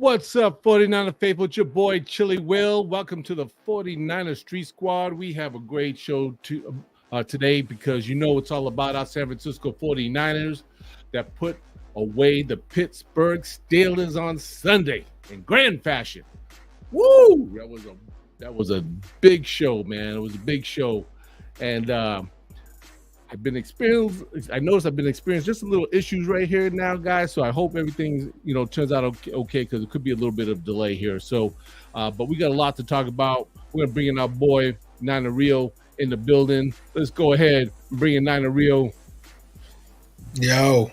What's up, 49er faithful? It's your boy, Chili Will. Welcome to the 49er Street Squad. We have a great show today because you know it's all about our San Francisco 49ers that put away the Pittsburgh Steelers on Sunday in grand fashion. Woo! That was a big show, man. It was a big show. And I noticed I've been experiencing just a little issues right here now, guys. So I hope everything, turns out okay, because it could be a little bit of delay here. So, but we got a lot to talk about. We're gonna bring in our boy Nina Rio in the building. Let's go ahead and bring in Nina Rio. Yo,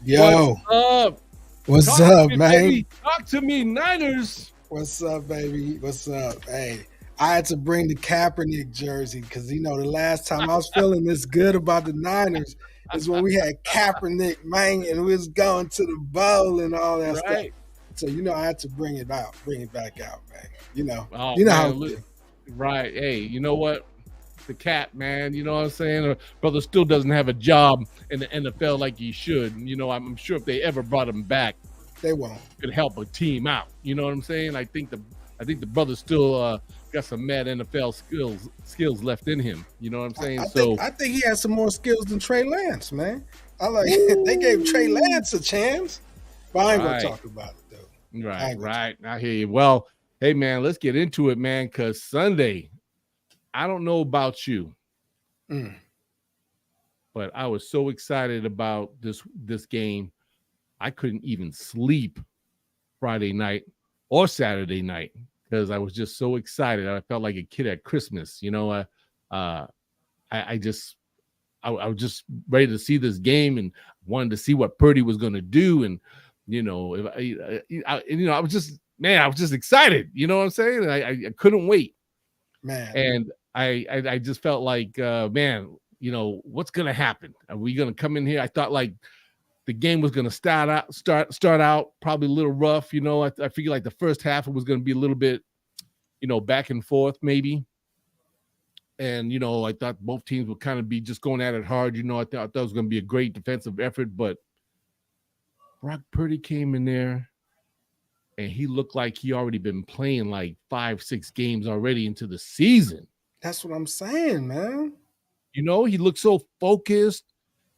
what's up? What's up, man? Baby. Talk to me, Niners. What's up, baby? What's up? Hey. I had to bring the Kaepernick jersey because, the last time I was feeling this good about the Niners is when we had Kaepernick, man, and we was going to the bowl and all that stuff. So, I had to bring it back out, man. How right. Hey, you know what? The cat, man, you know what I'm saying? Brother still doesn't have a job in the NFL like he should. I'm sure if they ever brought him back, they won't. Could help a team out. You know what I'm saying? I think the brother still got some mad NFL skills left in him. You know what I'm saying? I think he has some more skills than Trey Lance, man. They gave Trey Lance a chance, but I ain't gonna talk about it though. Right. I hear you. Well, hey man, let's get into it, man. Cause Sunday, I don't know about you, but I was so excited about this game, I couldn't even sleep Friday night or Saturday night. Because I was just so excited. I felt like a kid at Christmas. I was just ready to see this game and wanted to see what Purdy was going to do. And, I was just excited. You know what I'm saying? I couldn't wait. Man. And I just felt like, what's going to happen? Are we going to come in here? I thought like the game was going to start out probably a little rough. I figured like the first half it was going to be a little bit, back and forth maybe. And, I thought both teams would kind of be just going at it hard. I thought it was going to be a great defensive effort, but Brock Purdy came in there and he looked like he already been playing like 5-6 games already into the season. That's what I'm saying, man. He looked so focused.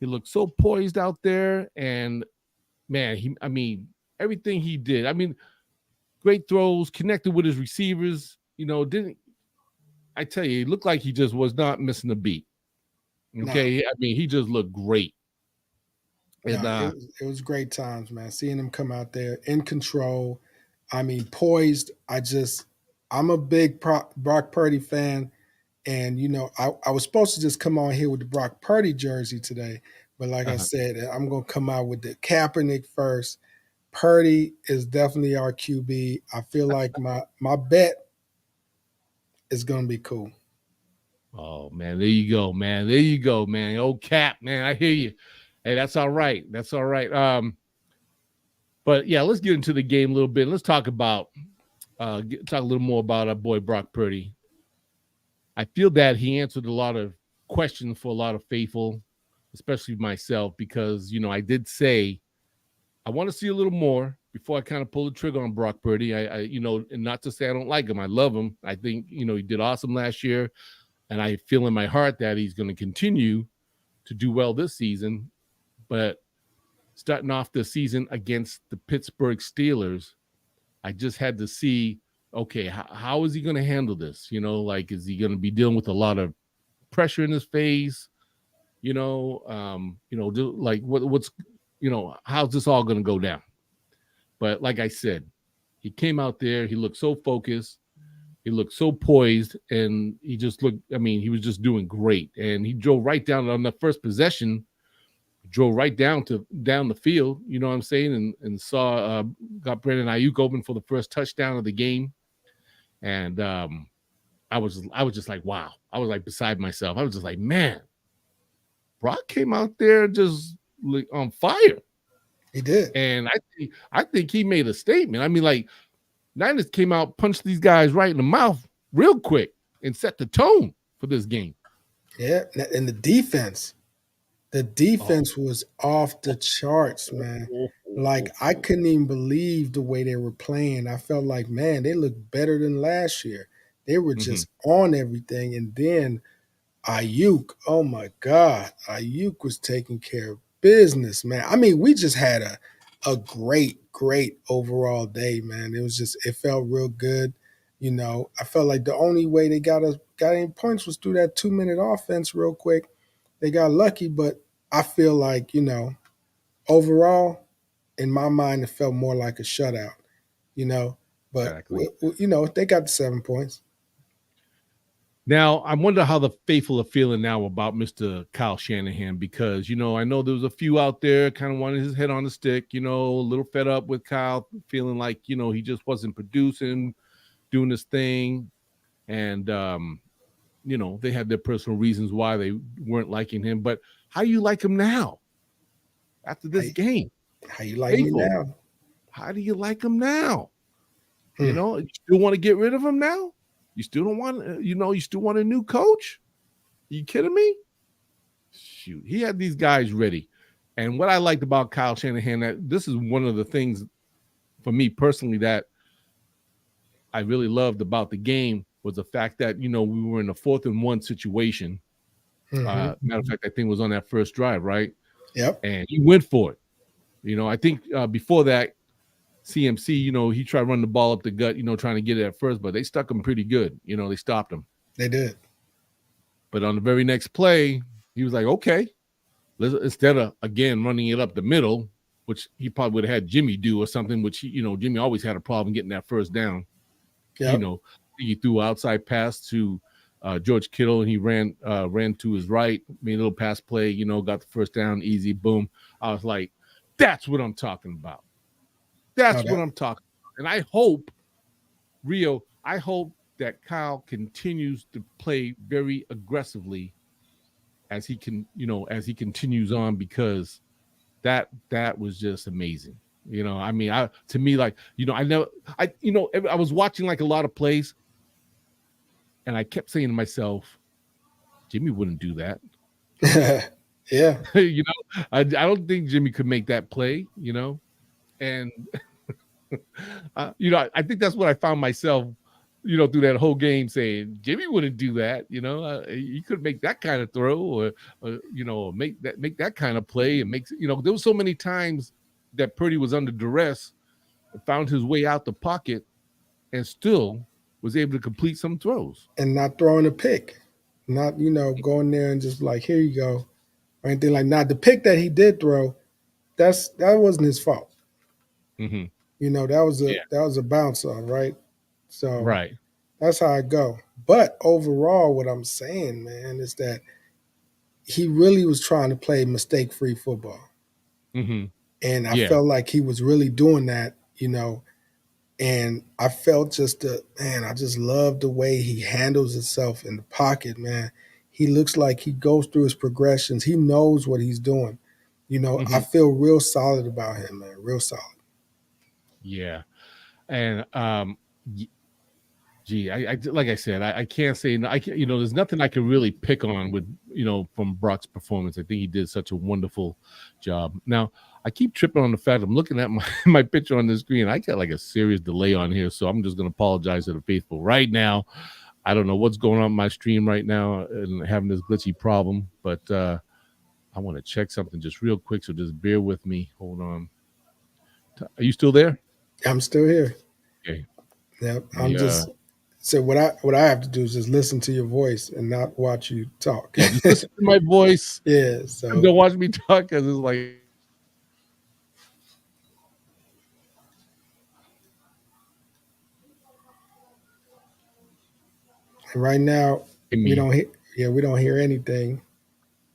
He looked so poised out there, and man, everything he did. Great throws, connected with his receivers. I tell you, it looked like he just was not missing a beat. Okay, no. He just looked great. And it was great times, man. Seeing him come out there in control. Poised. I'm a big Brock Purdy fan. And, I was supposed to just come on here with the Brock Purdy jersey today. But like I said, I'm going to come out with the Kaepernick first. Purdy is definitely our QB. I feel like my bet is going to be cool. Oh, man, there you go, man. Old Cap, man, I hear you. Hey, that's all right. But, yeah, let's get into the game a little bit. Let's talk a little more about our boy Brock Purdy. I feel that he answered a lot of questions for a lot of faithful, especially myself, because, I did say I want to see a little more before I kind of pull the trigger on Brock Purdy. And not to say I don't like him. I love him. I think, he did awesome last year, and I feel in my heart that he's going to continue to do well this season. But starting off the season against the Pittsburgh Steelers, I just had to see, okay, how is he going to handle this? Is he going to be dealing with a lot of pressure in his face? How's this all going to go down? But like I said, he came out there, he looked so focused, he looked so poised, and he just looked, he was just doing great. And he drove right down on the first possession, drove right down the field, you know what I'm saying, and saw got Brandon Ayuk open for the first touchdown of the game. And I was just like, wow. I was like beside myself. I was just like, man, Brock came out there just like on fire. He did. And I think he made a statement. Niners came out, punched these guys right in the mouth real quick and set the tone for this game. Yeah, and the defense was off the charts, man. Like I couldn't even believe the way they were playing. I felt like, man, they looked better than last year. They were Mm-hmm. just on everything. And then Ayuk, oh my God, Ayuk was taking care of business, man. I mean, we just had a great overall day, man. It was just it felt real good. You know, I felt like the only way they got any points was through that 2 minute offense real quick. They got lucky, but I feel like, overall, in my mind, it felt more like a shutout, you know. But Exactly. they got the 7 points. Now, I wonder how the faithful are feeling now about Mr. Kyle Shanahan because, I know there was a few out there kind of wanting his head on the stick, a little fed up with Kyle, feeling like, he just wasn't producing, doing his thing. And, they had their personal reasons why they weren't liking him. But how do you like him now after How, this game? how you like me Faithful, now? how do you like him now? Hmm. You still want to get rid of him now? You still don't want, you still want a new coach? Are you kidding me? Shoot, he had these guys ready. And what I liked about Kyle Shanahan, that this is one of the things for me personally that I really loved about the game was the fact that, we were in a 4th-and-1 situation. Mm-hmm. Matter of fact, I think it was on that first drive, right? Yep. And he went for it. I think before that, CMC, he tried running the ball up the gut, trying to get it at first, but they stuck him pretty good. They stopped him. They did. But on the very next play, he was like, okay, instead of, again, running it up the middle, which he probably would have had Jimmy do or something, which, Jimmy always had a problem getting that first down. Yep. He threw an outside pass to George Kittle, and he ran to his right, made a little pass play, got the first down, easy, boom. I was like, that's what I'm talking about. That's what I'm talking about. And I hope, Rio, that Kyle continues to play very aggressively as he as he continues on, because that was just amazing. I mean, to me, like, I was watching like a lot of plays, and I kept saying to myself, Jimmy wouldn't do that. Yeah. I don't think Jimmy could make that play, and I think that's what I found myself, through that whole game saying Jimmy wouldn't do that. He could make that kind of throw, or make that kind of play, and makes, there was so many times that Purdy was under duress, found his way out the pocket, and still was able to complete some throws. And not throwing a pick, not going there and just like, here you go, or anything like that. The pick that he did throw, that wasn't his fault. Mm-hmm. That was a bounce on, right? So Right. that's how I go. But overall, what I'm saying, man, is that he really was trying to play mistake-free football. Mm-hmm. And I Yeah. felt like he was really doing that, and I felt I just love the way he handles himself in the pocket, man. He looks like he goes through his progressions. He knows what he's doing. I Mm-hmm. feel real solid about him, man. Real solid. Yeah. And gee, I like I said, I can't say, I can't, there's nothing I can really pick on with, from Brock's performance. I think he did such a wonderful job. Now, I keep tripping on the fact I'm looking at my picture on the screen. I got like a serious delay on here, so I'm just going to apologize to the faithful right now. I don't know what's going on with my stream right now and having this glitchy problem, but I want to check something just real quick, so just bear with me. Hold on. Are you still there? I'm still here. Okay. Yep. I'm Yeah. just so what I have to do is just listen to your voice and not watch you talk. Yeah, just listen to my voice. Yeah. And So don't watch me talk, because it's like right now we me. don't hear. Yeah, we don't hear anything.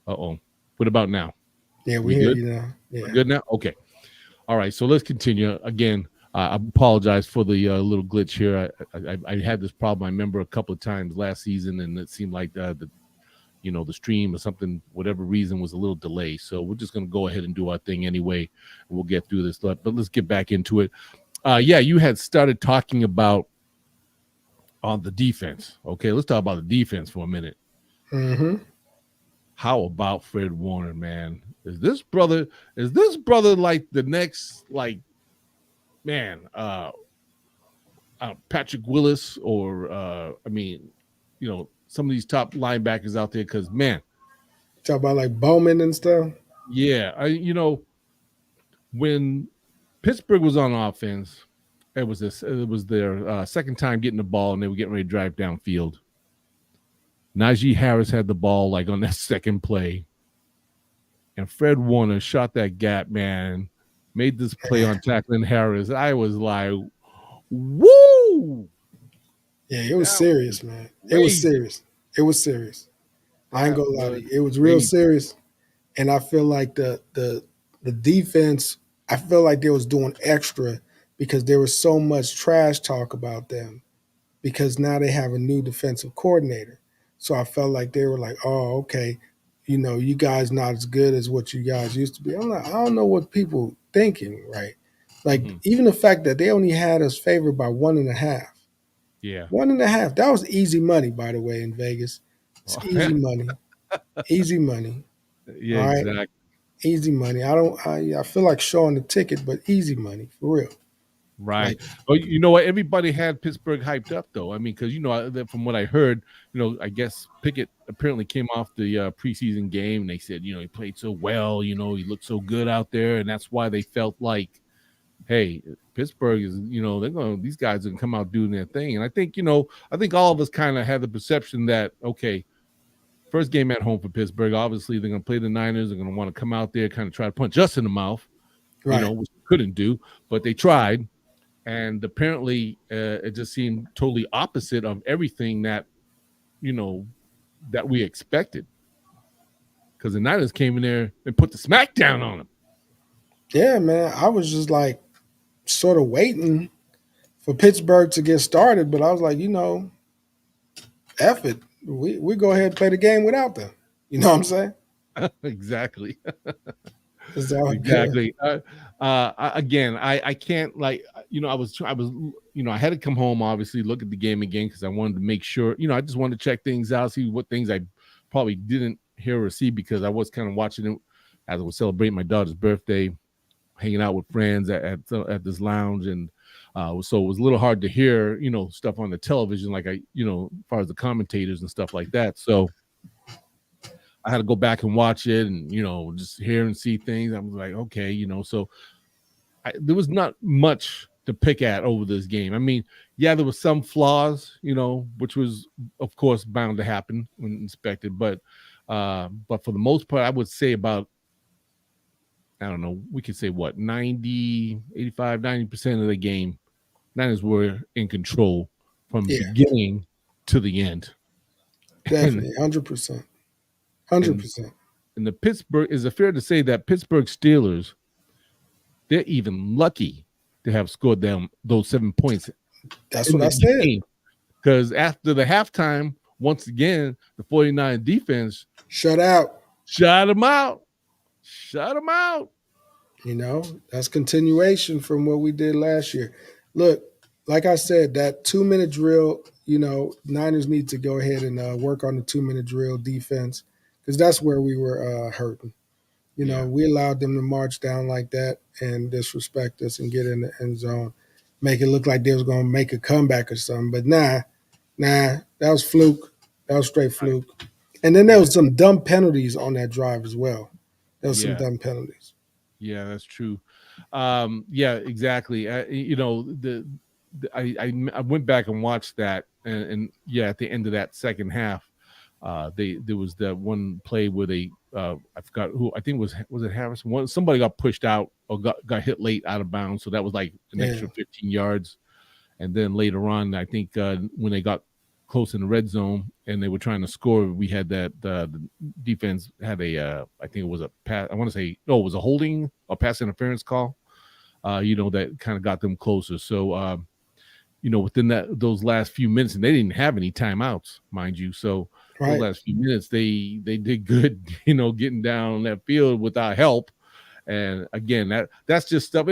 Uh-oh. What about now? Yeah, we We hear good? you now. We're Yeah. good now? Okay. All right. So let's continue. Again, I apologize for the little glitch here. I had this problem, I remember, a couple of times last season, and it seemed like the stream or something, whatever reason, was a little delayed. So we're just going to go ahead and do our thing anyway. And we'll get through this. But let's get back into it. Yeah, you had started talking about on the defense. Okay, let's talk about the defense for a minute. Mm-hmm. How about Fred Warner, man? Is this brother like the next, like, man, Patrick Willis, or I mean, some of these top linebackers out there? Because, man, Talk about like Bowman and stuff. yeah, when Pittsburgh was on offense, it was their second time getting the ball, and they were getting ready to drive downfield. Najee Harris had the ball like on that second play, and Fred Warner shot that gap, man. Made this play on tackling Harris. I was like, "Woo!" Yeah, it was That was serious, man. It was crazy. serious. It was serious. I ain't That gonna lie to was you. It was real crazy. serious. And I feel like the defense, I feel like they was doing extra because there was so much trash talk about them because now they have a new defensive coordinator. So I felt like they were like, oh, okay, you guys not as good as what you guys used to be. I'm like, I don't know what people thinking, right? Like Mhm. even the fact that they only had us favored by 1.5. Yeah. 1.5. That was easy money, by the way, in Vegas. It's easy money. Easy money. Yeah, All right. exactly. Easy money. I feel like showing the ticket, but easy money for real. Right. Like, Well, you know what? Everybody had Pittsburgh hyped up, though. I mean, because from what I heard, I guess Pickett apparently came off the preseason game, and they said, he played so well. He looked so good out there, and that's why they felt like, hey, Pittsburgh is, these guys are gonna come out doing their thing. And I think all of us kind of had the perception that, okay, first game at home for Pittsburgh, obviously they're gonna play the Niners. They're gonna want to come out there, kind of try to punch us in the mouth, right. which they couldn't do, but they tried. And apparently it just seemed totally opposite of everything you know that we expected, because the Niners came in there and put the smack down on them. Yeah, man. I was just like sort of waiting for Pittsburgh to get started, but I was like, F it. We go ahead and play the game without them. You know what I'm saying? Exactly. It's all good. Exactly. Again, I can't, like, I had to come home, obviously look at the game again, because I wanted to make sure, I just wanted to check things out, see what things I probably didn't hear or see, because I was kind of watching it as I was celebrating my daughter's birthday, hanging out with friends at this lounge. And so it was a little hard to hear, stuff on the television, like as far as the commentators and stuff like that. So I had to go back and watch it, and just hear and see things. I was like, okay, so there was not much to pick at over this game. I mean, yeah, there was some flaws, which was of course bound to happen when inspected, but for the most part, I would say about, I don't know, we could say what, 90, 85, 90% of the game, Niners were in control from Yeah, beginning to the end. And definitely. 100%. Hundred and percent. and the Pittsburgh, is it fair to say that Pittsburgh Steelers, they're even lucky to have scored them those 7 points That's in what the I said. game, because after the halftime, once again, the 49 defense Shut out. shut them out. Shut them out. That's continuation from what we did last year. Look, like I said, that 2 minute drill, Niners need to go ahead and work on the 2 minute drill defense because that's where we were hurting. Yeah. We allowed them to march down like that and disrespect us and get in the end zone, make it look like they was going to make a comeback or something. But nah, that was fluke. That was straight Right. fluke. And then there Yeah. was some dumb penalties on that drive as well. There was some Yeah. dumb penalties. Yeah, that's true. Yeah, exactly. I went back and watched that, and yeah, at the end of that second half, there was that one play where they, I forgot who, I think was it Harrison? Somebody got pushed out or got hit late out of bounds, so that was like an Yeah, extra 15 yards. And then later on, I think when they got close in the red zone and they were trying to score, we had that the defense had I think it was a pass. I want to say no, it was a holding or pass interference call. That kind of got them closer. So within those last few minutes, and they didn't have any timeouts, mind you. So those right. last few minutes, they did good, getting down on that field without help. And again, that's just stuff.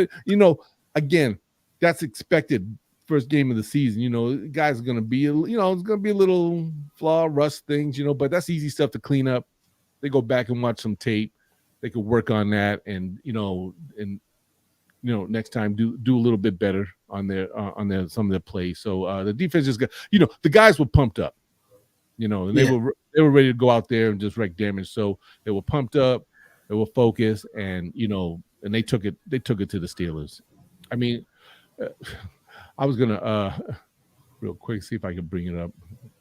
Again, that's expected. First game of the season, guys are going to be, it's going to be a little flaw, rust things, but that's easy stuff to clean up. they go back and watch some tape, they could work on that, and next time do a little bit better on their some of their plays. So the defense just got, the guys were pumped up, and Yeah. they were ready to go out there and just wreak damage. So they were pumped up, they were focused, and and they took it to the Steelers. I mean, uh, I was gonna real quick see if I can bring it up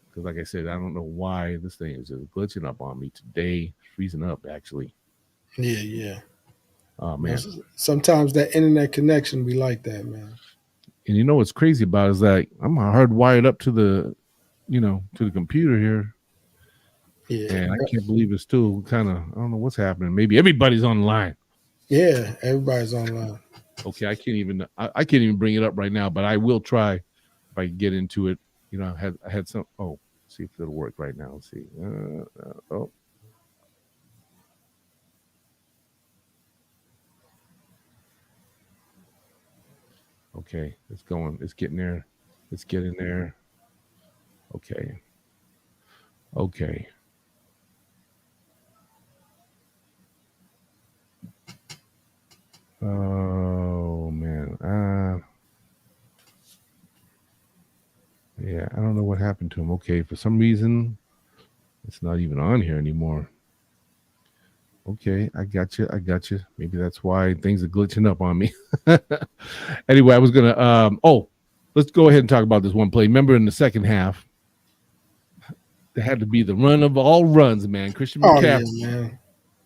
because, like I said, I don't know why this thing is just glitching up on me today, freezing up actually. Yeah, yeah. Oh You know, man. sometimes that internet connection be like that, man. And you know what's crazy about it is that I'm hardwired up to the computer here, Yeah. and I can't believe it's still kind of, I don't know what's happening. Maybe everybody's online. Yeah, everybody's online. Okay, I can't even bring it up right now, but I will try if I can get into it. I had some. Oh, see if it'll work right now. Let's see. Oh, okay, it's going. It's getting there. It's getting there. Okay, okay. Oh man. Yeah, I don't know what happened to him. Okay, for some reason, it's not even on here anymore. Okay, I got you. I got you. Maybe that's why things are glitching up on me. Anyway, I was gonna. Let's go ahead and talk about this one play. Remember, in the second half, there had to be the run of all runs, man. Christian Oh yeah, McCaffrey, man.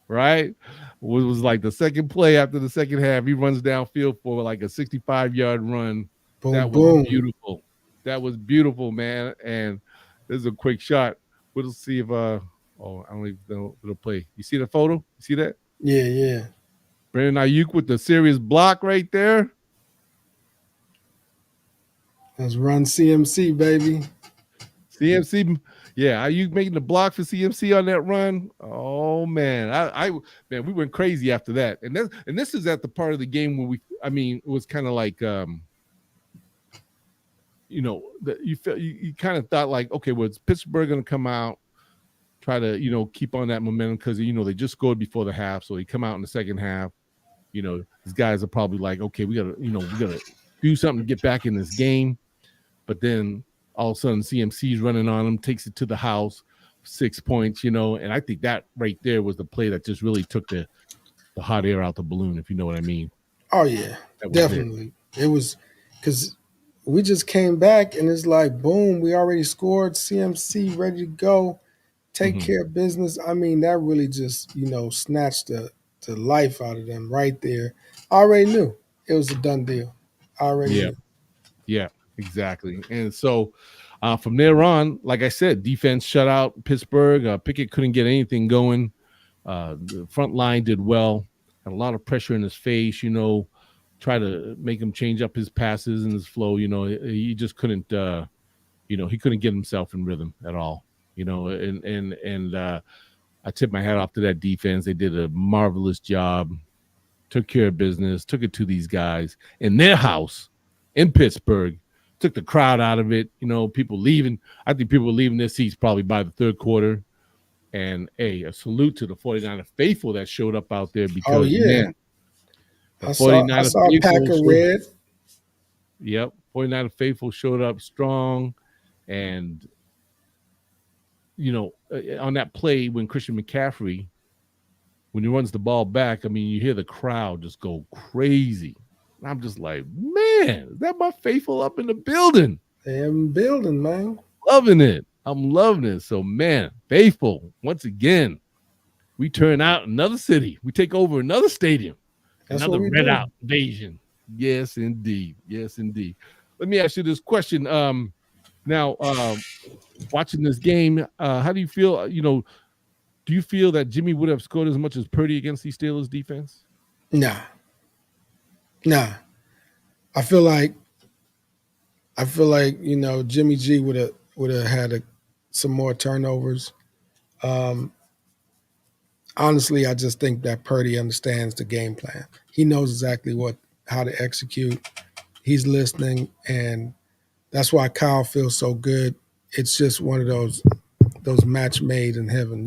right? Was like the second play after the second half. He runs downfield for like a 65-yard run. Boom, That was boom. beautiful. That was beautiful, man. And this is a quick shot. We'll see if I don't even know if it'll play. You see the photo? You see that? Yeah, yeah. Brandon Ayuk with the serious block right there. Let's run CMC, baby. CMC, yeah, Ayuk making the block for CMC on that run. Oh man, man, we went crazy after that. And this is at the part of the game where it was kind of like you felt you kind of thought like, okay, well, it's Pittsburgh going to come out, try to keep on that momentum because they just scored before the half, so they come out in the second half. These guys are probably like, okay, we gotta do something to get back in this game. But then all of a sudden, CMC's running on him, takes it to the house, 6 points, and I think that right there was the play that just really took the hot air out the balloon, if you know what I mean. Oh yeah, That was it. definitely. It was because we just came back and it's like boom, we already scored. CMC ready to go, take Hmm. care of business. I mean, that really just snatched the life out of them right there. I already knew it was a done deal. I already Yeah, knew. yeah, exactly. And so from there on, like I said, defense shut out Pittsburgh. Pickett couldn't get anything going. The front line did well, had a lot of pressure in his face, try to make him change up his passes and his flow. He just couldn't, he couldn't get himself in rhythm at all. And I tip my hat off to that defense. They did a marvelous job, took care of business, took it to these guys in their house in Pittsburgh, took the crowd out of it. People leaving. I think people were leaving their seats probably by the third quarter. And a salute to the 49er faithful that showed up out there Oh because, yeah, man, the I 49er saw a pack faithful of red. yep, 49er faithful showed up strong. And, on that play when Christian McCaffrey, when he runs the ball back, I mean, you hear the crowd just go crazy. And I'm just like, man, is that my faithful up in the building? They have building, man. Loving it. I'm loving it. So, man, faithful, once again, we turn out another city. We take over another stadium, That's what another we red do. out invasion. Yes, indeed. Yes, indeed. Let me ask you this question. Now, watching this game, how do you feel? Do you feel that Jimmy would have scored as much as Purdy against the Steelers defense? Nah, nah. I feel like Jimmy G would have had some more turnovers. Um, Honestly, I just think that Purdy understands the game plan. He knows exactly how to execute. He's listening, and that's why Kyle feels so good. It's just one of those match made in heaven.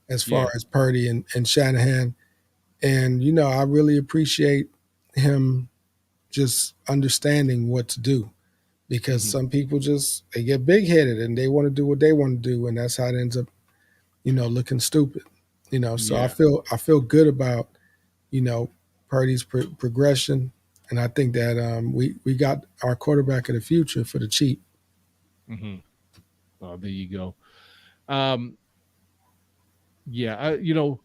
as far Yeah. as Purdy and Shanahan. And, I really appreciate him just understanding what to do because Hmm. some people just they get big headed and they want to do what they want to do, and that's how it ends up, looking stupid. So I Yeah. feel good about, you know, Purdy's progression, and I think that we got our quarterback of the future for the cheap. Hmm. Oh, there you go. Um, yeah. The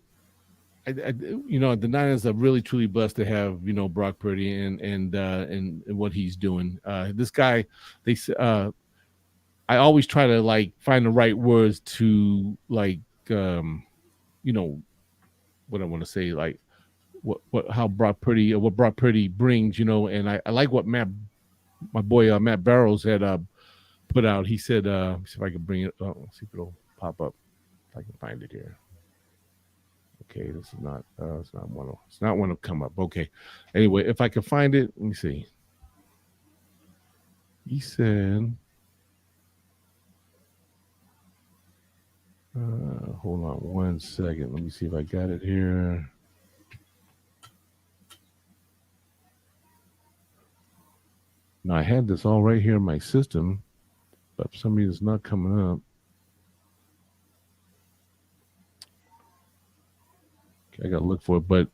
Niners are really truly blessed to have Brock Purdy and what he's doing. This guy, they I always try to like find the right words to like you know what I want to say, like what how Brock Purdy what Brock Purdy brings, and I like what my boy Matt Barrows had put out. He said, see if I can bring it. Oh, see if it'll pop up. If I can find it here. Okay, this is not. It's not one. It's not one to come up. Okay. Anyway, if I can find it, let me see. He said, "Hold on one second. Let me see if I got it here." Now I had this all right here in my system, but for some reason it's not coming up. Okay, I got to look for it. But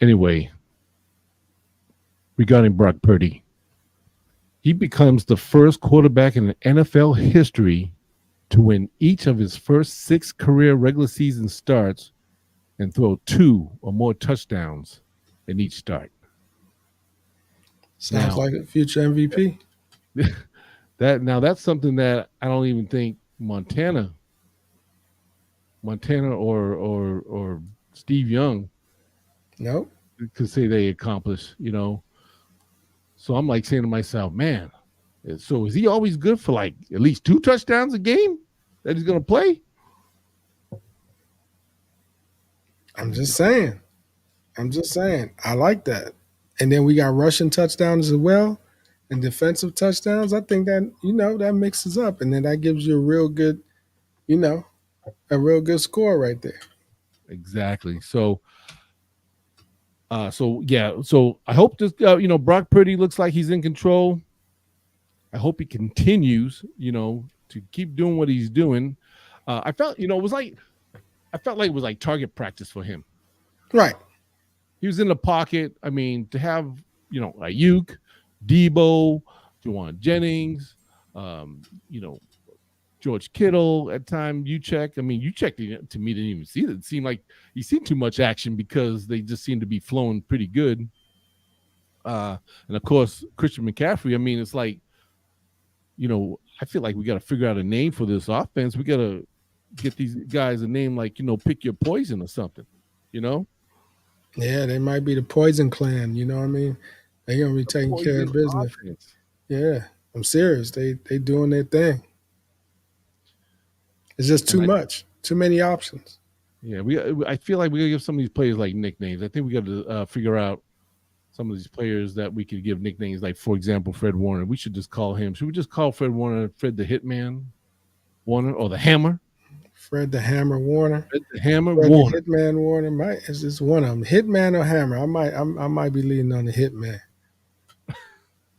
anyway, regarding Brock Purdy, he becomes the first quarterback in NFL history to win each of his first 6 career regular season starts and throw 2 or more touchdowns in each start. Sounds Now, like a future MVP. that's something that I don't even think Montana or Steve Young Nope. could say they accomplished. So I'm like saying to myself, man, so is he always good for like at least 2 touchdowns a game that he's going to play? I'm just saying. I'm just saying. I like that. And then we got rushing touchdowns as well and defensive touchdowns. I think that, that mixes up and then that gives you you know, a real good score right there. Exactly. So yeah. So I hope this. Brock Purdy looks like he's in control. I hope he continues. To keep doing what he's doing. I felt. It was like I felt like it was like target practice for him. Right. He was in the pocket. I mean, to have Ayuk, Debo, Juwan Jennings, um, you know, George Kittle at time you check. I mean, you checked to me didn't even see it. It seemed like you seen too much action because they just seemed to be flowing pretty good. And of course, Christian McCaffrey. I mean, it's like I feel like we got to figure out a name for this offense. We got to get these guys a name like pick your poison or something. You know, Yeah, they might be the Poison Clan. You know what I mean? They're gonna be the taking care poison of business. offense. Yeah, I'm serious. They doing their thing. It's just And too much. Too many options. yeah, I feel like we gotta give some of these players like nicknames. I think we got to figure out some of these players that we could give nicknames. Like for example, Fred Warner. We should just call him. Should we just call Fred Warner Fred the Hitman Warner or the Hammer? Fred the Hammer Warner. Fred the Hammer Fred the Warner. Hitman Warner. Might is this one of them? Hitman or Hammer? I might be leaning on the Hitman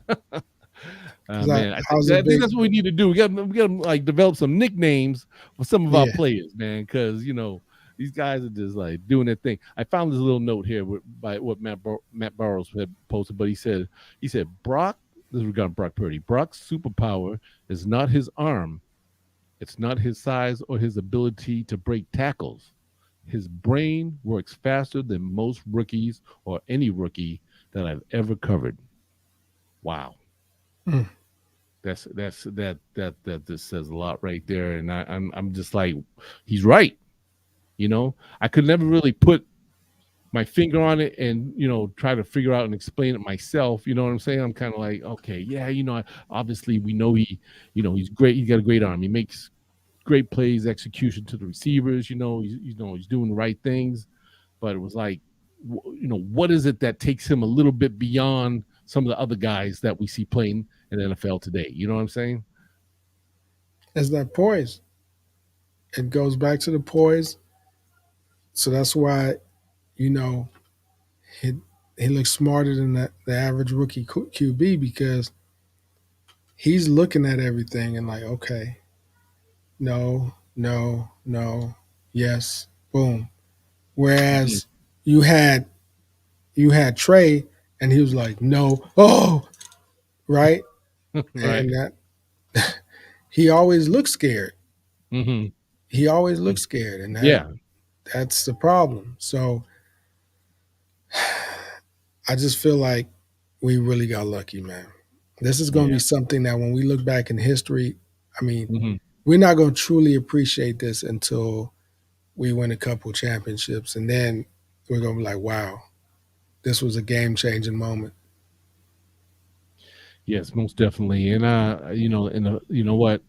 because Man, I was a I think big that's what we need to do. We got to like develop some nicknames for some of our yeah. players, man, because these guys are just like doing their thing. I found this little note here by what Matt Barrows had posted, but he said Brock. This is regarding Brock Purdy. Brock's superpower is not his arm. It's not his size or his ability to break tackles. His brain works faster than most rookies or any rookie that I've ever covered. Wow. Mm. That just says a lot right there, and I'm just like, he's right. I could never really put my finger on it and try to figure out and explain it myself. You know what I'm saying? I'm kind of like, okay, yeah, obviously we know he's great. He's got a great arm. He makes great plays, execution to the receivers. He's doing the right things, but it was like, what is it that takes him a little bit beyond some of the other guys that we see playing in the NFL today? You know what I'm saying? It's that poise. it goes back to the poise. So that's why you know he he looks smarter than the average rookie QB because he's looking at everything and like, okay, no, no, no, yes, boom. Mhm. Whereas you had you had Trey and he was like, no, oh, right, Right. and that he always looks scared. Hmm. He always looks scared, and Yeah. that's the problem. So I just feel like we really got lucky, man. This is going to Yeah. be something that when we look back in history, I mean, Hmm. we're not going to truly appreciate this until we win a couple championships, and then we're going to be like, wow, this was a game changing moment. Yes, most definitely. And you know what?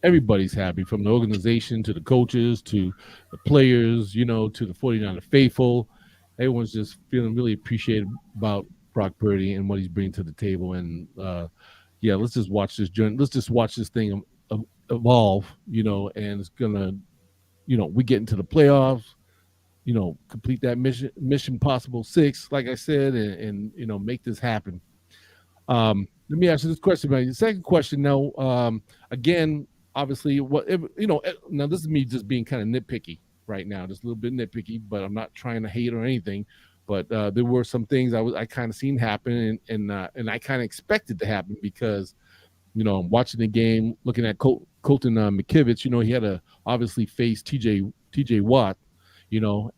Everybody's happy from the organization to the coaches to the players, to the 49er faithful. Everyone's just feeling really appreciated about Brock Purdy and what he's bringing to the table. And yeah, let's just watch this journey. Let's just watch this thing evolve, and it's gonna, we get into the playoffs, complete that mission possible six, like I said, and make this happen. Let me ask you this question, man. The second question now, again, obviously, now this is me just being kind of nitpicky right now, just a little bit nitpicky, but I'm not trying to hate or anything. But there were some things I kind of seen happen, and I kind of expected to happen because I'm watching the game, looking at Colton McKivitz. He had to obviously face TJ Watt,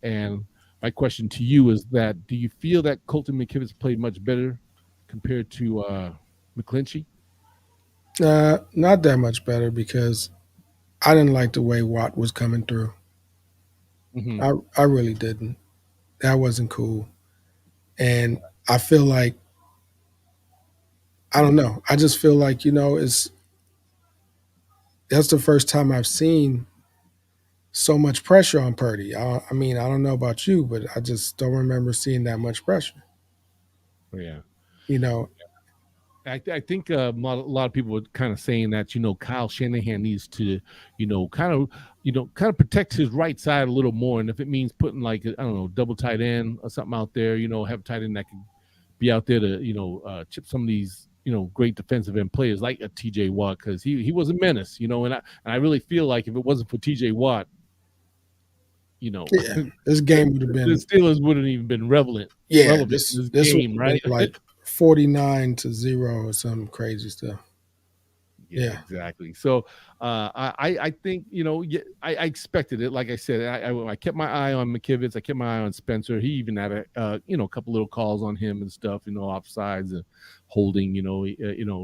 and my question to you is that do you feel that Colton McKivitz played much better compared to McClinchy? Not that much better because I didn't like the way Watt was coming through. Hmm. I really didn't. That wasn't cool. And I feel like I don't know. I just feel like it's that's the first time I've seen so much pressure on Purdy. I mean, I don't know about you, but I just don't remember seeing that much pressure. Yeah. You know, I think a lot of people were kind of saying that Kyle Shanahan needs to kind of protect his right side a little more, and if it means putting like I don't know double tight end or something out there, have a tight end that can be out there to chip some of these great defensive end players like a TJ Watt because he was a menace, and I really feel like if it wasn't for TJ Watt, you know yeah, this the, game would have the been Steelers wouldn't even been yeah, relevant in this this would game, have been right? like 49-0 or some crazy stuff. Yeah, Yeah, exactly. So I think yeah, I expected it. Like I said, I kept my eye on McKivitz. I kept my eye on Spencer. He even had a couple little calls on him and stuff. Offsides and holding.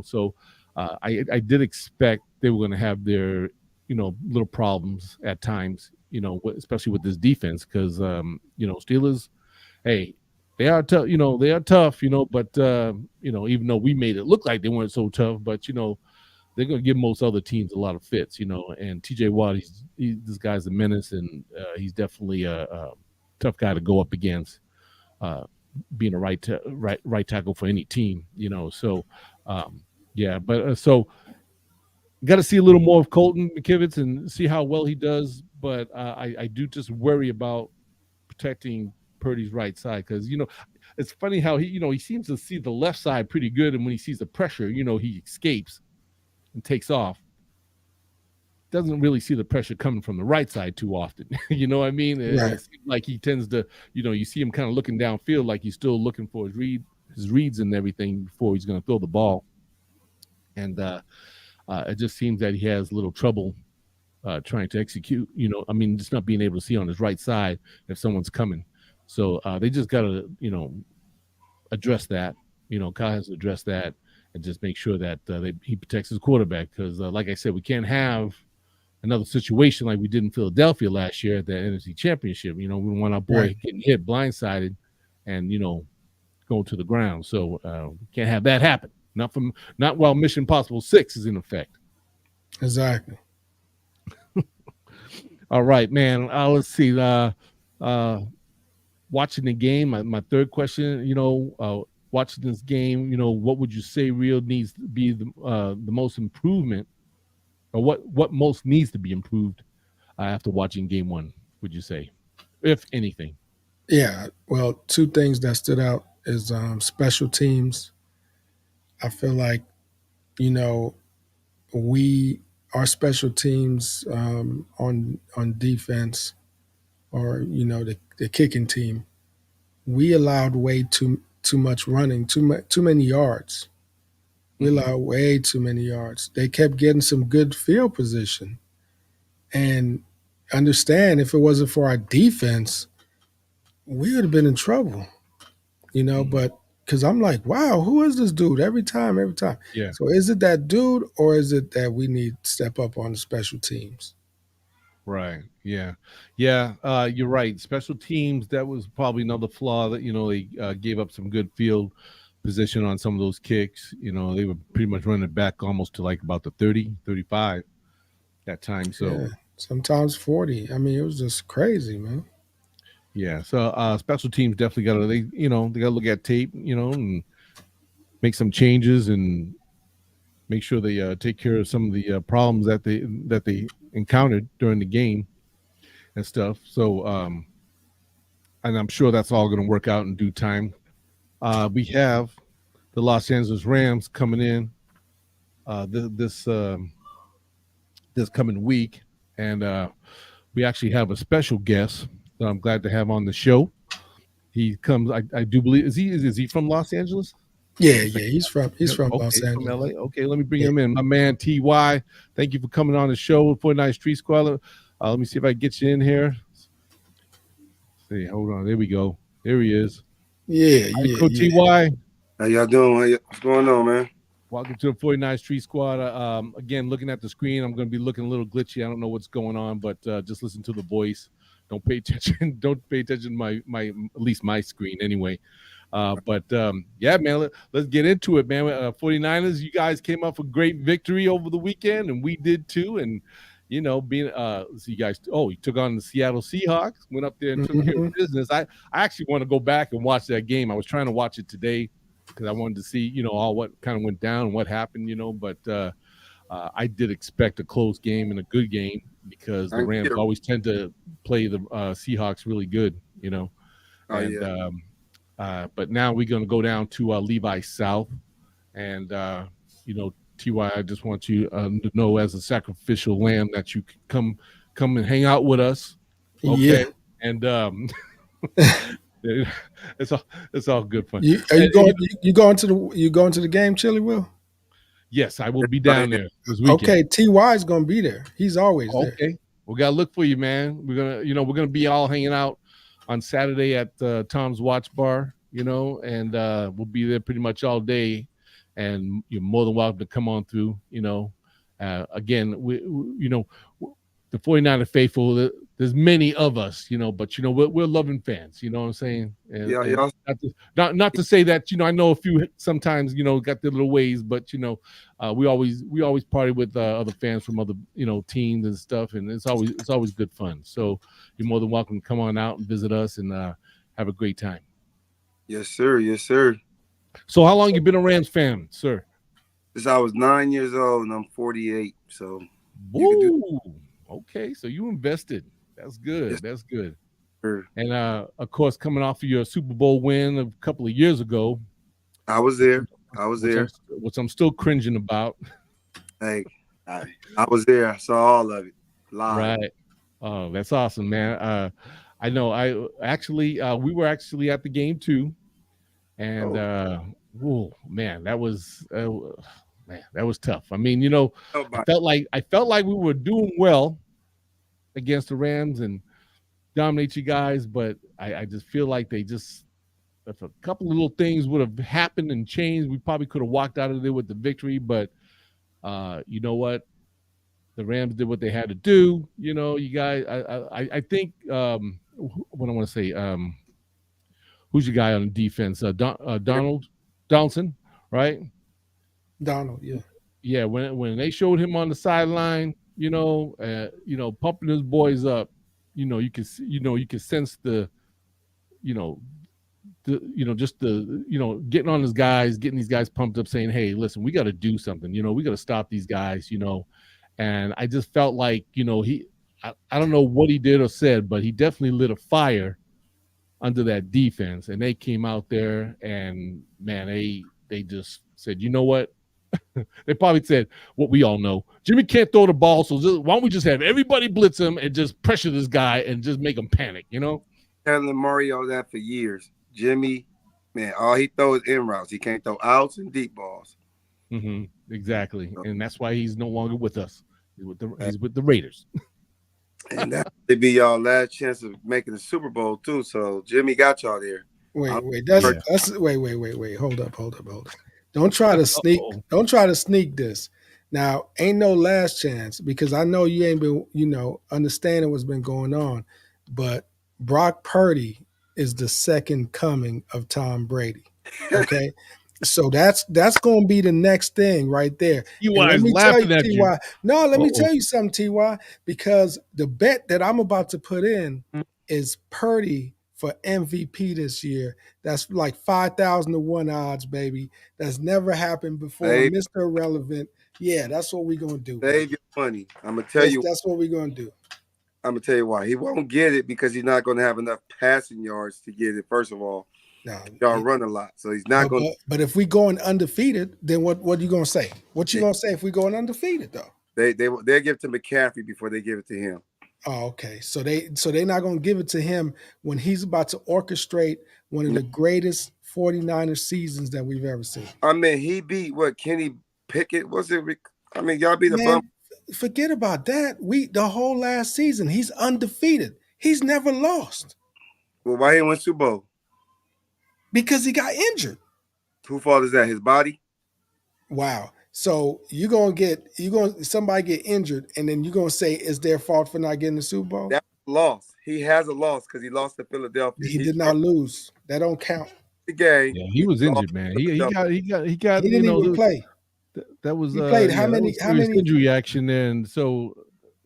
So I did expect they were going to have their little problems at times. Especially with this defense because Steelers. Hey, they are tough. They are tough. But even though we made it look like they weren't so tough, but they're going to give most other teams a lot of fits, And TJ Watt, this guy's a menace, and he's definitely a tough guy to go up against, uh, being a right tackle for any team, So, yeah, but so got to see a little more of Colton McKivitz and see how well he does. But I do just worry about protecting Purdy's right side because it's funny how he seems to see the left side pretty good, and when he sees the pressure, he escapes and takes off, doesn't really see the pressure coming from the right side too often. You know what I mean? It right. seems like he tends to, you see him kind of looking downfield, like he's still looking for his reads and everything before he's going to throw the ball. And it just seems that he has a little trouble trying to execute. I mean, just not being able to see on his right side if someone's coming. So they just got to, address that. Kyle has to address that and just make sure that he protects his quarterback because, like I said, we can't have another situation like we did in Philadelphia last year at the NFC Championship. We want our Right. boy getting hit blindsided and going to the ground. So we can't have that happen. Not while Mission Possible 6 is in effect. Exactly. All right, man. Let's see. Uh, Watching the game, my third question. Watching this game, what would you say real needs to be the most improvement, or what most needs to be improved after watching game one? Would you say, if anything? Yeah. Well, two things that stood out is special teams. I feel like you know we our special teams on defense or the kicking team, we allowed way too much running, too many yards. We Hmm. allowed way too many yards. They kept getting some good field position, and understand if it wasn't for our defense, we would have been in trouble. But because I'm like, wow, who is this dude? Every time. Yeah. So is it that dude, or is it that we need to step up on the special teams? Right. Yeah. Yeah. You're right. Special teams, that was probably another flaw that, they gave up some good field position on some of those kicks. They were pretty much running it back almost to like about the 30, 35 that time. So, Yeah, sometimes 40. I mean, it was just crazy, man. yeah. So, special teams definitely they got to look at tape, and make some changes and make sure they take care of some of the problems that they encountered during the game and stuff. So, and I'm sure that's all going to work out in due time. We have the Los Angeles Rams coming in this coming week, and we actually have a special guest that I'm glad to have on the show. He comes, I do believe, is he from Los Angeles? Yeah, Looks like, yeah. He's from Los okay, from Angeles. LA. Okay, let me bring Yeah, him in. My man Ty, thank you for coming on the show. 49 Street Squad. Let me see if I can get you in here. See, hold on. There we go. There he is. yeah, Hi, yeah, Coach yeah. Ty. How y'all doing? What's going on, man? Welcome to the 49 Street Squad. Again, looking at the screen, I'm going to be looking a little glitchy. I don't know what's going on, but just listen to the voice. Don't pay attention. Don't pay attention to my at least my screen anyway. But yeah, man, let's get into it, man. 49ers, you guys came up with a great victory over the weekend, and we did too. And being so you guys, you took on the Seattle Seahawks, went up there and took care of Hmm. business. I actually want to go back and watch that game. I was trying to watch it today because I wanted to see, all what kind of went down and what happened, but I did expect a close game and a good game because the Thank Rams you. always tend to play the Seahawks really good, Oh and yeah, but now we're going to go down to Levi South, and Ty, I just want you to know, as a sacrificial lamb, that you can come and hang out with us, okay? Yeah. And it's all good fun. You are And, you going? You going to the game, Chili Will? yes, I will be I down am. there this weekend. Okay, Ty is gonna be there. He's always there. Okay, we gotta look for you, man. We're gonna be all hanging out on Saturday at Tom's Watch Bar, and we'll be there pretty much all day. And you're more than welcome to come on through. Again, the 49er faithful. There's many of us, but we're loving fans. You know what I'm saying? Yeah, And y'all. not to say that I know a few sometimes got their little ways, but we always party with other fans from other teams and stuff, and it's always good fun. So you're more than welcome to come on out and visit us and have a great time. Yes, sir. Yes, sir. So how long you been a Rams fan, sir? Since I was 9 years old and I'm 48, so you could do. Woo! Okay, so you invested. That's Yes, good. That's good. sir. And of course, coming off of your Super Bowl win a couple of years ago, I was which there. I'm, I was which I'm there. which I'm still cringing about. Hey, I, I was there. I saw all of it live. Right. Oh, that's awesome, man. I know. I actually, we were actually at the game too, and Oh, whoa, man, that was tough. I mean, I nobody. felt like I felt like we were doing well against the Rams and dominate you guys, but I just feel like they just, if a couple of little things would have happened and changed, we probably could have walked out of there with the victory. But you know what? The Rams did what they had to do. You guys. I think what I want to say. Who's your guy on defense? Donald Donaldson, right? Donald, yeah. Yeah. When they showed him on the sideline, pumping his boys up, you can sense you know, just getting on his guys, getting these guys pumped up, saying, "Hey, listen, we got to do something. We got to stop these guys." And I just felt like I don't know what he did or said, but he definitely lit a fire under that defense, and they came out there and man, they just said, you know what? They probably said what we all know: Jimmy can't throw the ball, so why don't we just have everybody blitz him and just pressure this guy and just make him panic? You know, Telling Mario that for years. Jimmy, man, all he throws in routes. He can't throw outs and deep balls. Exactly, and that's why he's no longer with us. He's with the Raiders. And that would be y'all last chance of making the Super Bowl too. So Jimmy got y'all there. Wait. Wait. Hold up. Don't try to sneak. Uh-oh. Don't try to sneak this. Now, ain't no last chance because I know you ain't been, understanding what's been going on. But Brock Purdy is the second coming of Tom Brady. Okay. So that's going to be the next thing right there. And Ty let is me tell laughing you, at you. Ty. No, let me Uh-oh. tell you something, Ty. Because the bet that I'm about to put in is Purdy for MVP this year. That's like 5,000 to 1 odds, baby. That's never happened before. Save, Mr. Irrelevant. Yeah, that's what we're gonna do. save your money. I'm gonna tell you. That's what we're gonna do. I'm gonna tell you why. He won't get it because he's not gonna have enough passing yards to get it. First of all, No, y'all run a lot, so he's not gonna. But if we going undefeated, then what are you gonna say? What you gonna say if we going undefeated though? They'll give it to McCaffrey before they give it to him. Oh, okay. So they're not gonna give it to him when he's about to orchestrate one of the greatest 49er seasons that we've ever seen. I mean, he beat what Kenny Pickett was it? I mean, y'all beat the Man, bum. forget about that. The whole last season, he's undefeated. He's never lost Well, why he went Super Bowl? because he got injured. Whose fault is that? His body? Wow. So somebody get injured, and then you're gonna say it's their fault for not getting the Super Bowl? That's a loss. He has a loss because he lost to Philadelphia. He did not lose. That don't count. The game. Yeah, he was injured, man. He got. He didn't even play. That was He played how that many? was How serious many? injury action there, and so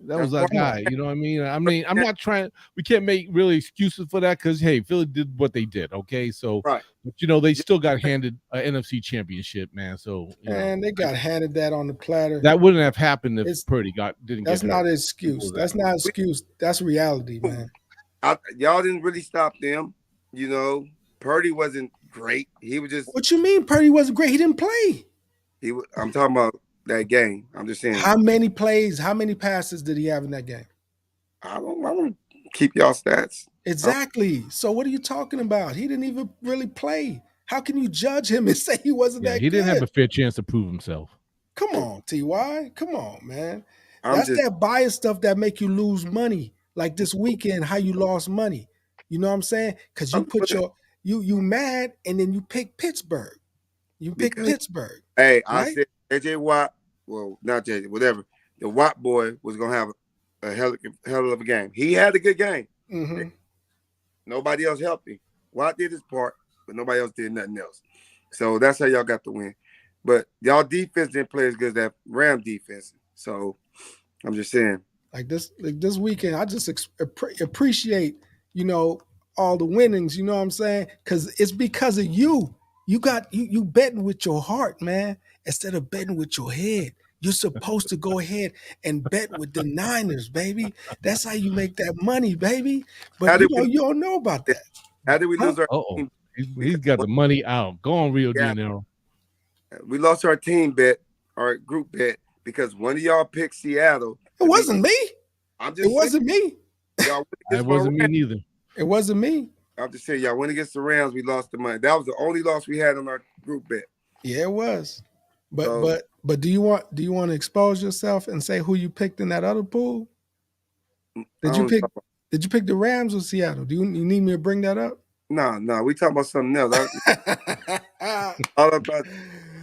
that was our That's guy. You know what I mean? I'm not trying. We can't make really excuses for that because hey, Philly did what they did. Okay, so Right. but they still got handed an NFC championship, man. So And they got handed that on the platter. that wouldn't have happened if Purdy didn't. That's get not hurt. an excuse. That's not an excuse. That's reality, man. Y'all didn't really stop them. Purdy wasn't great. He was just. What you mean? Purdy wasn't great. He didn't play. I'm talking about that game. I'm just saying. How many plays? How many passes did he have in that game? I don't keep y'all stats. Exactly. So what are you talking about? He didn't even really play. How can you judge him and say he wasn't that good? He didn't have a fair chance to prove himself. Come on, TY. Come on, man. That's that bias stuff that make you lose money. Like this weekend, how you lost money. You know what I'm saying? Because you put you mad and then you pick Pittsburgh. You pick Pittsburgh. Hey, right? I said AJ Watt. Well, not JJ, whatever. The Watt boy was gonna have a hell of a game. He had a good game. Mm-hmm. Nobody else helped him. Watt did his part, but nobody else did nothing else. So that's how y'all got the win. But y'all defense didn't play as good as that Ram defense. So I'm just saying. Like this weekend, I just appreciate, all the winnings, you know what I'm saying? Because it's because of you. You betting with your heart, man, instead of betting with your head. You're supposed to go ahead and bet with the Niners, baby. That's how you make that money, baby. But you don't know about that. How did we lose our team? He's got the money out. Go on, Rio de Janeiro. We lost our team bet, our group bet, because one of y'all picked Seattle. It wasn't me. It wasn't me. It wasn't me neither. It wasn't me. I'm just saying, y'all went against the Rams. We lost the money. That was the only loss we had on our group bet. Yeah, it was. But do you want to expose yourself and say who you picked in that other pool? Did you pick the Rams or Seattle? Do you need me to bring that up? No, we talking about something else. All about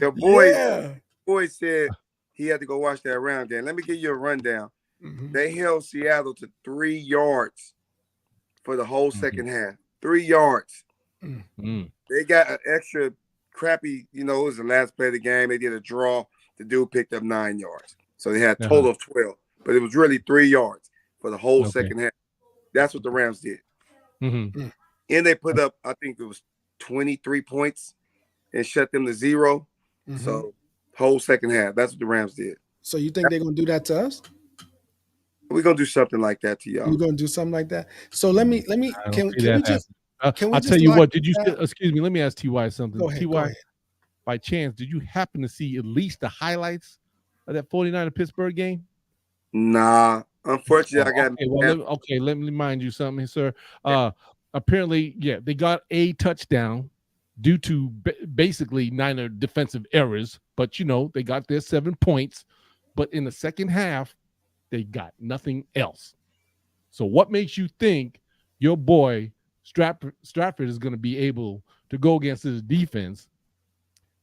the boy. Yeah. Boy said he had to go watch that Ram game. Let me give you a rundown. Mm-hmm. They held Seattle to 3 yards for the whole second half. 3 yards. Mm-hmm. They got an extra crappy, it was the last play of the game. They did a draw. The dude picked up 9 yards. So they had a total of 12. But it was really 3 yards for the whole second half. That's what the Rams did. Mm-hmm. And they put up, I think it was 23 points and shut them to 0. Mm-hmm. So whole second half. That's what the Rams did. So you think they're going to do that to us? We're gonna do something like that to We're y'all. gonna do something like that. So let me I don't can see that we just happening. can we I'll just tell you lock what. Did you? it down? Excuse me. Let me ask Ty something. Go Ty, ahead. by chance, did you happen to see at least the highlights of that 49er Pittsburgh game? Nah, unfortunately, I got. Okay, well, let me remind you something, sir. Apparently, yeah, they got a touchdown due to basically Niner defensive errors, but they got their 7 points. But in the second half, they got nothing else. So, what makes you think your boy Stratford is going to be able to go against his defense?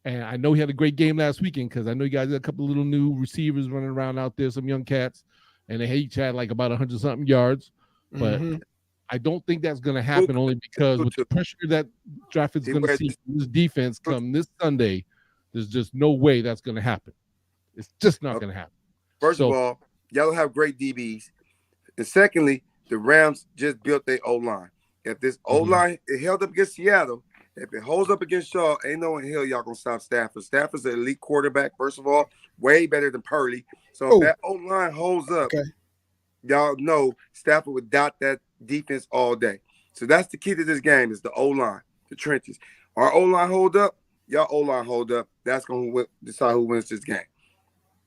And I know he had a great game last weekend because I know you guys had a couple of little new receivers running around out there, some young cats, and they each had like about 100-something yards. But I don't think that's going to happen only because with the pressure that Stratford's going to see from this defense come this Sunday, there's just no way that's going to happen. It's just not going to happen. First of all, y'all have great DBs. And secondly, the Rams just built their O-line. If this O-line it held up against Seattle, if it holds up against Shaw, ain't no in hell y'all gonna stop Stafford. Stafford's an elite quarterback, first of all, way better than Purdy. So if that O-line holds up, y'all know Stafford would dot that defense all day. So that's the key to this game is the O-line, the trenches. Our O-line hold up, y'all O-line hold up. That's gonna decide who wins this game.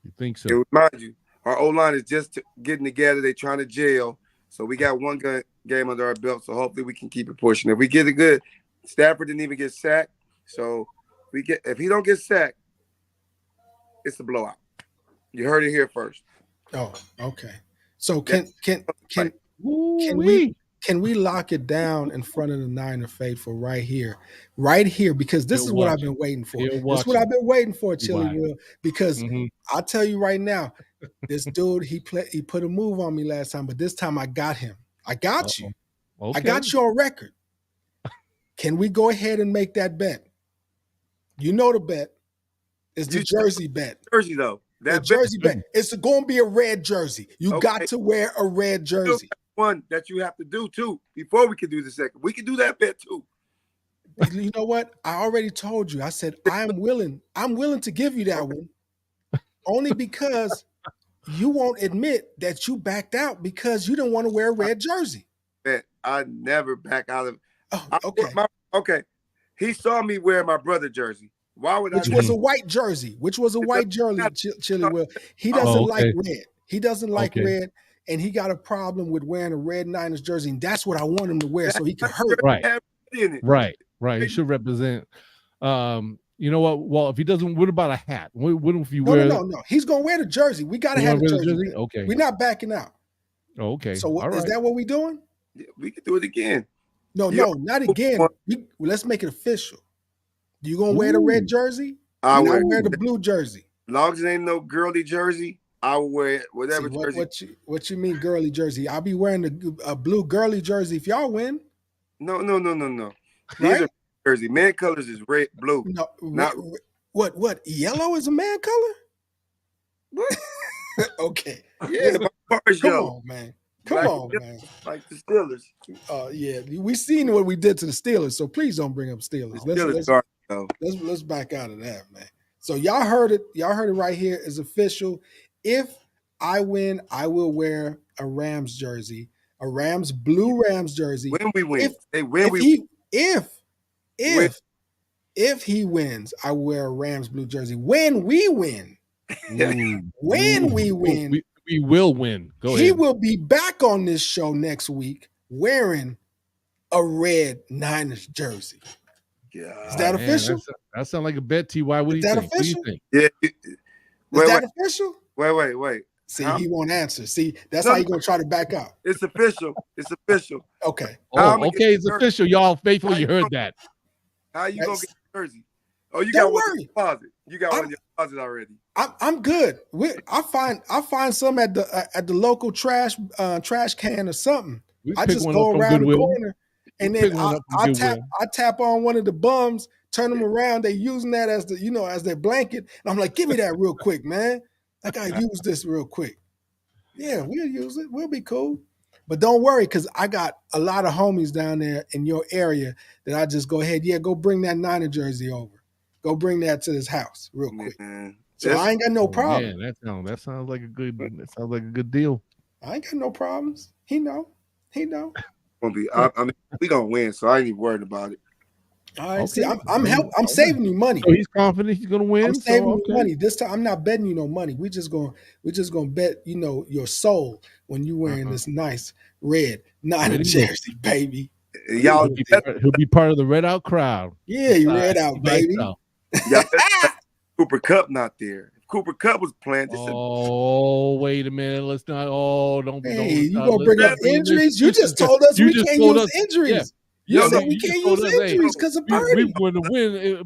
You think so? And remind you, our O-line is just getting together. They're trying to gel. So we got one game under our belt. So hopefully we can keep it pushing. If we get it good, Stafford didn't even get sacked. So if he don't get sacked, it's a blowout. You heard it here first. Oh, okay. So can we lock it down in front of the Niner faithful right here, because this is what I've been waiting for. This is what I've been waiting for, Chili Will. Because I'll tell you right now, this dude he put a move on me last time, but this time I got him. I got you. Okay. I got you on record. Can we go ahead and make that bet? You know the bet. It's the jersey bet. Jersey though. That jersey bet. It's going to be a red jersey. You got to wear a red jersey. One that you have to do too before we can do the second. We can do that bet too. You know what? I already told you. I said I'm willing to give you that one, only because you won't admit that you backed out because you didn't want to wear a red jersey. I never back out of. Oh, okay. Okay. He saw me wear my brother jersey. Why would Which was a white jersey. Chili Will. He doesn't like red. He doesn't like red. And he got a problem with wearing a red Niners jersey, and that's what I want him to wear so he can hurt. Right. He should represent. You know what? Well, if he doesn't, what about a hat? What if you wear? No. He's gonna wear the jersey. We gotta have a jersey. Okay. We're not backing out. Okay. So is that what we're doing? Yeah, we can do it again. No, not again. Let's make it official. You gonna wear the red jersey? I wear the blue jersey. As long as it ain't no girly jersey, I will wear whatever jersey. What you mean girly jersey? I'll be wearing a blue girly jersey if y'all win. No. These are jersey. Man colors is red, blue. No, what? Yellow is a man color? What? Okay. Yeah, come on, man. Come on, man. Like the Steelers. Yeah, we seen what we did to the Steelers, so please don't bring up Steelers. Let's back out of that, man. So y'all heard it. Y'all heard it right here. It's official. If I win, I will wear a Rams jersey, a blue Rams jersey. When we win, if he wins, I wear a Rams blue jersey. When we win, we will win. Go ahead. He will be back on this show next week wearing a red Niners jersey. Yeah, is that official? That sounds like a bet, Ty. What do you think? Official? Yeah. Is that official? Wait. See, he won't answer. See, that's how you're going to try to back out. It's official. Okay. Okay, it's official. Y'all faithful, you heard that. How you going to get the jersey? Oh, you don't got worry. One in your closet. You got one in your closet already. I'm good. I find some at the local trash can or something. I just go around the corner and then I tap on one of the bums, turn them around. They using that as their blanket. And I'm like, give me that real quick, man. I gotta use this real quick. Yeah, we'll use it. We'll be cool. But don't worry, because I got a lot of homies down there in your area that I just go ahead. Yeah, go bring that Niner jersey over. Go bring that to this house real quick. So I ain't got no problem. Man, that sounds like a good deal. I ain't got no problems. He know. Gonna be. I mean, we gonna win, so I ain't even worried about it. All right. Okay. See, I'm saving you money. So he's confident he's going to win. I'm saving So, you money. This time I'm not betting you no money. We're just gonna bet, your soul when you wearing this nice red Niner jersey, baby. Y'all, He'll be part of the red out crowd. Yeah, you red out, baby. y'all Cooper Cup not there. If Cooper Cup was playing, Oh, wait a minute. Let's not. Oh, don't. Hey, you gonna bring up injuries? You just told us we can't use injuries. You said we can't use injuries because of Purdy. We want to win.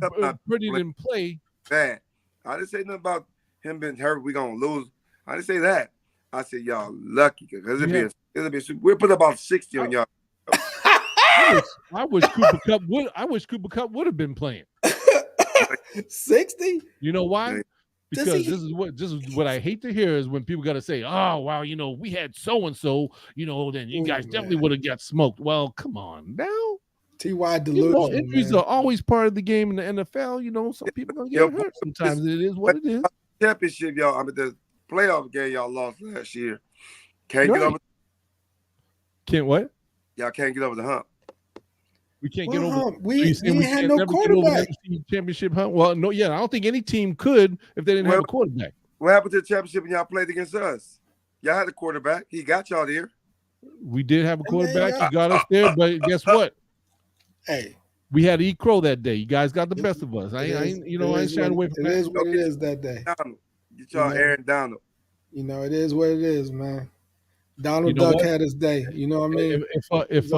Purdy didn't play. Bad. I didn't say nothing about him being hurt. We gonna lose. I didn't say that. I said y'all lucky because it'll be. We'll put about 60 on y'all. I wish Cooper Cup would. I wish Cooper Cup would have been playing. 60. You know why? Because this is what I hate to hear is when people got to say, "Oh, wow, we had so and so, then you guys definitely would have got smoked." Well, come on now. Ty delusional. Injuries are always part of the game in the NFL. Some people gonna get hurt. Sometimes it is what it is. Championship, y'all. I mean, the playoff game y'all lost last year. Can't get over. Can't what? Y'all can't get over the hump. We can't get over. We had no quarterback. Championship hunt. Well, no, yeah, I don't think any team could if they didn't have a quarterback. What happened to the championship when y'all played against us? Y'all had a quarterback. He got y'all there. We did have a quarterback. He got us there, but guess what? Hey, we had to eat crow that day. You guys got the best of us. I ain't shying away from that. It is what it is that day. Get y'all Aaron Donald. It is what it is, man. Donald Duck had his day. You know what I mean? If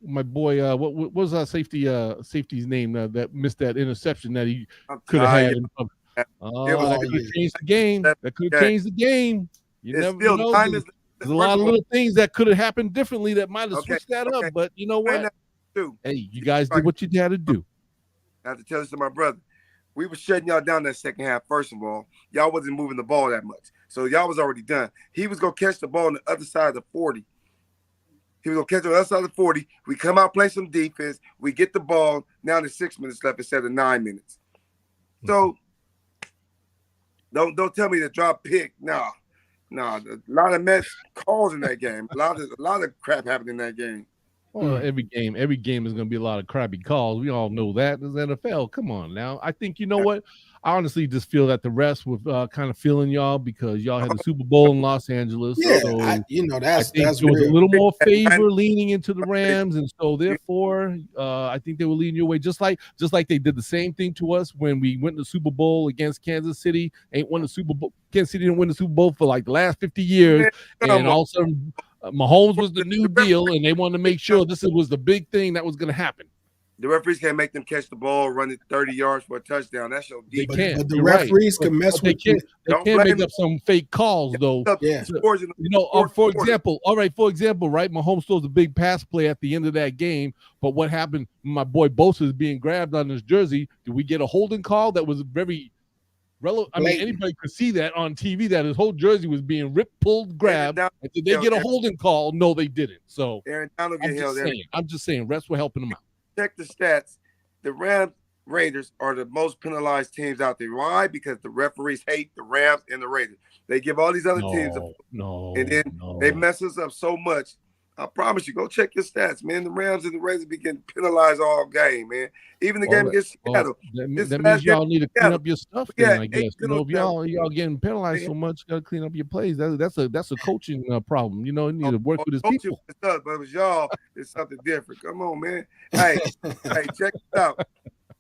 my boy, what was our safety's name that missed that interception that he could have had? That could have changed the game. That could have changed the game. You never know. There's a lot of little things that could have happened differently that might have switched that up. But you know what? Hey, you guys did what you had to do. I have to tell this to my brother. We were shutting y'all down that second half, first of all. Y'all wasn't moving the ball that much. So y'all was already done. He was going to catch the ball on the other side of the 40. He was going to catch it on the other side of the 40. We come out, play some defense. We get the ball. Now there's 6 minutes left instead of 9 minutes. So don't tell me to drop pick. No. A lot of mess calls in that game. A lot of crap happened in that game. Well, every game is going to be a lot of crappy calls. We all know that. It's NFL. Come on now. I think, you know what? I honestly just feel that the refs were kind of feeling y'all because y'all had the Super Bowl in Los Angeles. Yeah, so I think there was real. a little more favor leaning into the Rams, and so therefore, I think they were leading your way. Just like they did the same thing to us when we went to the Super Bowl against Kansas City. Ain't won the Super Bowl. Kansas City didn't win the Super Bowl for like the last 50 years, and all of a sudden, Mahomes was the new deal, and they wanted to make sure this was the big thing that was going to happen. The referees can't make them catch the ball, run it 30 yards for a touchdown. That's your defense. They can't. But the referees can mess with you. They can't make up some fake calls, though. Yeah. For example, right? Mahomes throws a big pass play at the end of that game, but what happened? My boy Bosa is being grabbed on his jersey. Did we get a holding call that was very relevant? I mean, anybody could see that on TV that his whole jersey was being ripped, pulled, grabbed. Did they get a holding call? No, they didn't. So Aaron Donald get held. I'm just saying, refs were helping him out. Check the stats. The Rams Raiders are the most penalized teams out there. Why? Because the referees hate the Rams and the Raiders. They give all these other teams and then they mess us up so much. I promise you, go check your stats, man. The Rams and the Raiders be getting penalized all game, man. Even the game against Seattle. That means y'all need to clean up your stuff then, I guess. If y'all getting penalized so much, you got to clean up your plays. That's a coaching problem. You need to work with his people. But it was y'all, it's something different. Come on, man. Hey, check this out.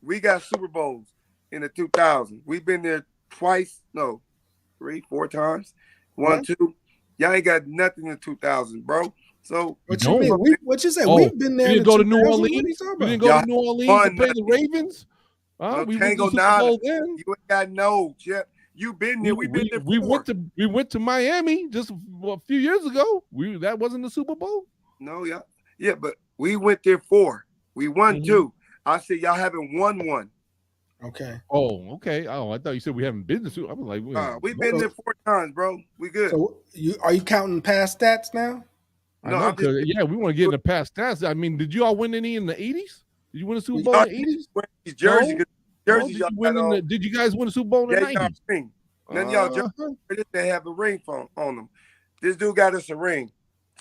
We got Super Bowls in the 2000s. We've been there twice. No, 3, 4 times. 1, 2. Y'all ain't got nothing in the 2000s, bro. So what you mean? What you say? We've been there. We didn't go to New Orleans. We didn't go to New Orleans to play the Ravens. We can't go now. You ain't got no, Jeff. You've been there. We've been there. We went to Miami just a few years ago. That wasn't the Super Bowl. No, yeah, but we went there 4. We won 2. I said y'all haven't won 1. Okay. Oh, okay. Oh, I thought you said we haven't been to. I was like, we've been there 4 times, bro. We good. So are you counting past stats now? No, we want to get in the past stats. I mean, did you all win any in the 80s? Did you win a Super Bowl in the 80s? Did you guys win a Super Bowl in the 90s? None of y'all they have a ring on them. This dude got us a ring.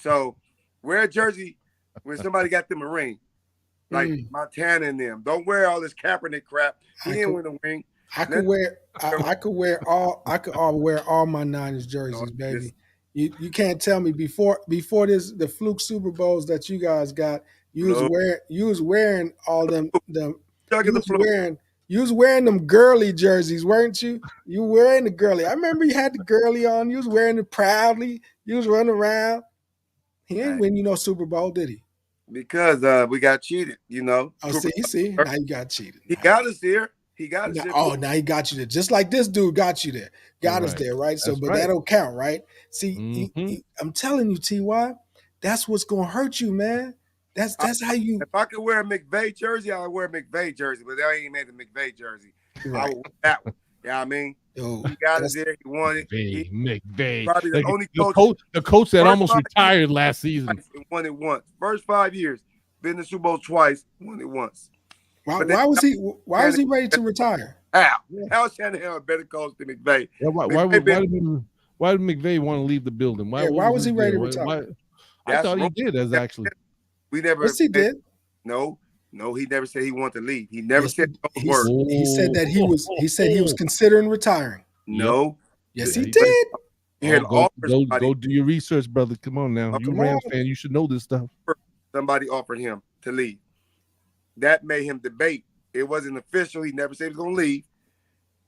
So wear a jersey when somebody got them a ring. Like Montana and them. Don't wear all this Kaepernick crap. He didn't win a ring. I could wear all my Niners jerseys, baby. You can't tell me before the fluke Super Bowls that you guys got, you was wearing all them you was wearing them girly jerseys, weren't you? You were wearing the girly. I remember you had the girly on. You was wearing it proudly. You was running around. He ain't win no Super Bowl, did he? Because we got cheated, Oh, see, now you got cheated. He got us there. He got us there. Oh, now he got you there. Just like this dude got you there. Got us there, right? So, but that don't count, right? See, I'm telling you, TY, that's what's gonna hurt you, man. That's how you. If I could wear a McVay jersey, I would wear a McVay jersey, but they ain't made a McVay jersey. Right. I would wear that one. You know what I mean? He got us there. He won it. McVay. Probably the only coach. The coach that almost retired last season. Won it once. First 5 years. Been in the Super Bowl twice. Won it once. Why was he ready to retire? How Shanahan a better coach than McVay? Yeah, why did McVay want to leave the building? Why was he ready to retire? I thought he did. Actually, we never. Yes, he did. No, he never said he wanted to leave. He never said a word. He said that he was considering retiring. No. Yes, he did. Go do your research, brother. Come on now. You Rams fan, you should know this stuff. Somebody offered him to leave. That made him debate. It wasn't official. He never said he was going to leave.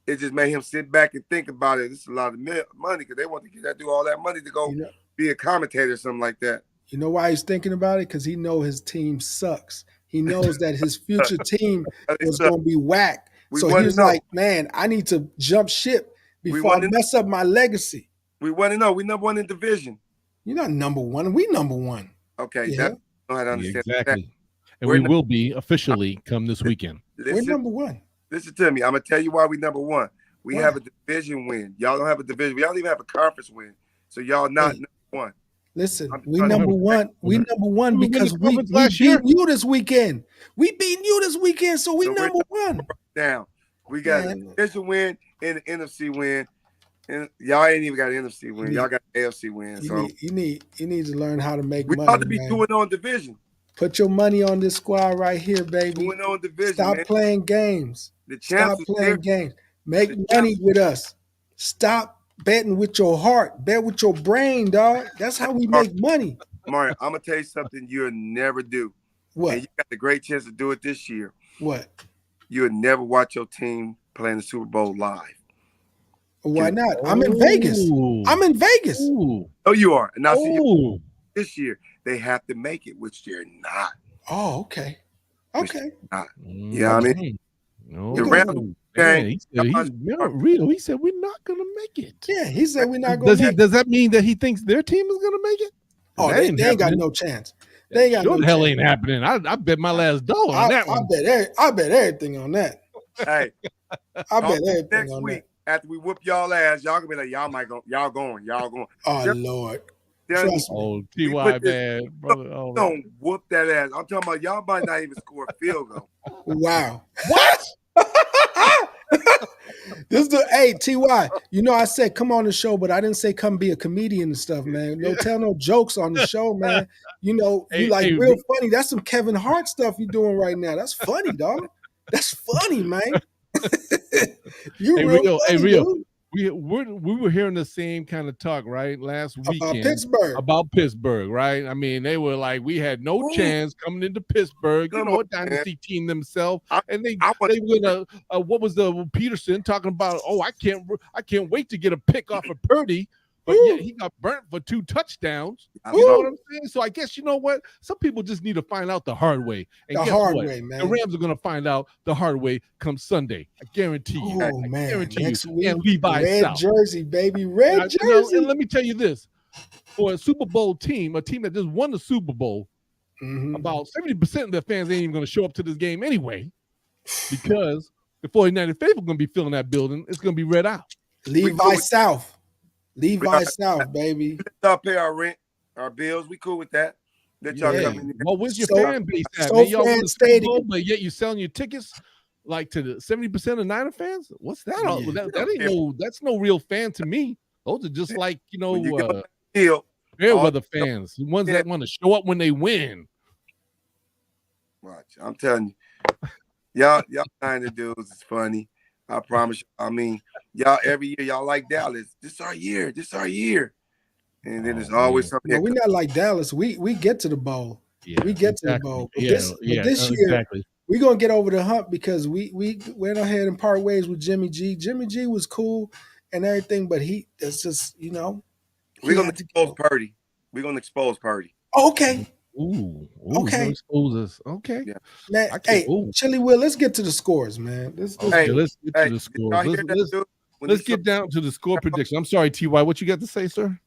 It just made him sit back and think about it. This is a lot of money because they want to get that do all that money to go be a commentator or something like that. You know why he's thinking about it? Because he knows his team sucks. He knows that his future team was going to be whack. So he was like, man, I need to jump ship before I mess up my legacy. We want to know. We number one in division. You're not number one. We number one. Okay. Yeah. I don't understand exactly. That. And we will be officially come this weekend. We're number one. Listen to me. I'm going to tell you why we number one. We have a division win. Y'all don't have a division. We don't even have a conference win. So y'all not number one. Listen, we number one. We number one because we beat you this weekend. We beat you this weekend, so we number one. Now, we got a division win and an NFC win. And y'all ain't even got an NFC win. Y'all got an AFC win. You need to learn how to make money. We ought to be doing on division. Put your money on this squad right here, baby. Doing on division. Stop playing games. Stop playing games. Make money with us. Stop betting with your heart. Bet with your brain, dog. That's how we make money. Mario, I'm gonna tell you something you'll never do. What? And you got the great chance to do it this year. What? You'll never watch your team playing the Super Bowl live. Why not? I'm in Vegas. I'm in Vegas. Oh, you are. And now see this year they have to make it, which they're not. Oh, okay. Okay. You know what I mean? No. The Rams. He said we're not gonna make it. Yeah, he said we're not gonna. Does that mean that he thinks their team is gonna make it? Oh, they ain't got no chance. They ain't got no hell chance. ain't happening. I bet my last dollar on that one. I bet everything on that. Hey, I bet everything next on week that. after we whoop y'all ass, y'all gonna be like, y'all going. Oh Lord. Trust me. Oh, TY man, brother. Oh, don't whoop that ass. I'm talking about y'all might not even score a field goal. Wow. What? Hey, TY, you know I said come on the show, but I didn't say come be a comedian and stuff, man. No tell no jokes on the show, man. You know, you real funny. That's some Kevin Hart stuff you doing right now. That's funny, dog. That's funny, man. You real funny, dude. We were hearing the same kind of talk, right? Last weekend about Pittsburgh, right? I mean, they were like, we had no chance coming into Pittsburgh, a dynasty team themselves, and they went what was the Peterson talking about? Oh, I can't wait to get a pick off of Purdy, but yet he got burnt for 2 touchdowns. You know what I'm saying? So I guess you know what? Some people just need to find out the hard way. And guess what? Man. The Rams are going to find out the hard way come Sunday. I guarantee you. Oh, man. Guarantee Next you. week, and Levi red South. jersey, baby. Red jersey. And let me tell you this. For a Super Bowl team, a team that just won the Super Bowl, about 70% of their fans ain't even going to show up to this game anyway because the 49ers faithful are going to be filling that building. It's going to be red out. Levi South. Levi South, baby. Y'all pay our rent, our bills. We cool with that. Let y'all come in. Well, where's your fan base at? So Y'all fan stadium, but yet you selling your tickets like to the 70% of Niner fans? What's that? Yeah. That ain't that's no real fan to me. Those are just like When you field. Fair weather fans, the ones that want to show up when they win. Watch, I'm telling you, y'all kind of dudes is funny. I promise you. I mean, y'all every year y'all like Dallas. This our year. And then there's always something. No, we're not like Dallas. We get to the bowl. Yeah, we get to the bowl. But this year, exactly. we're gonna get over the hump because we went ahead and part ways with Jimmy G. Jimmy G was cool and everything, but it's just we're gonna expose Purdy. We're gonna expose Purdy. Okay. Ooh, okay. Expose us. Okay. Yeah. Man, hey, Chili Will, let's get to the scores, man. Let's get to the scores. Let's get down to the score prediction. I'm sorry, TY. What you got to say, sir?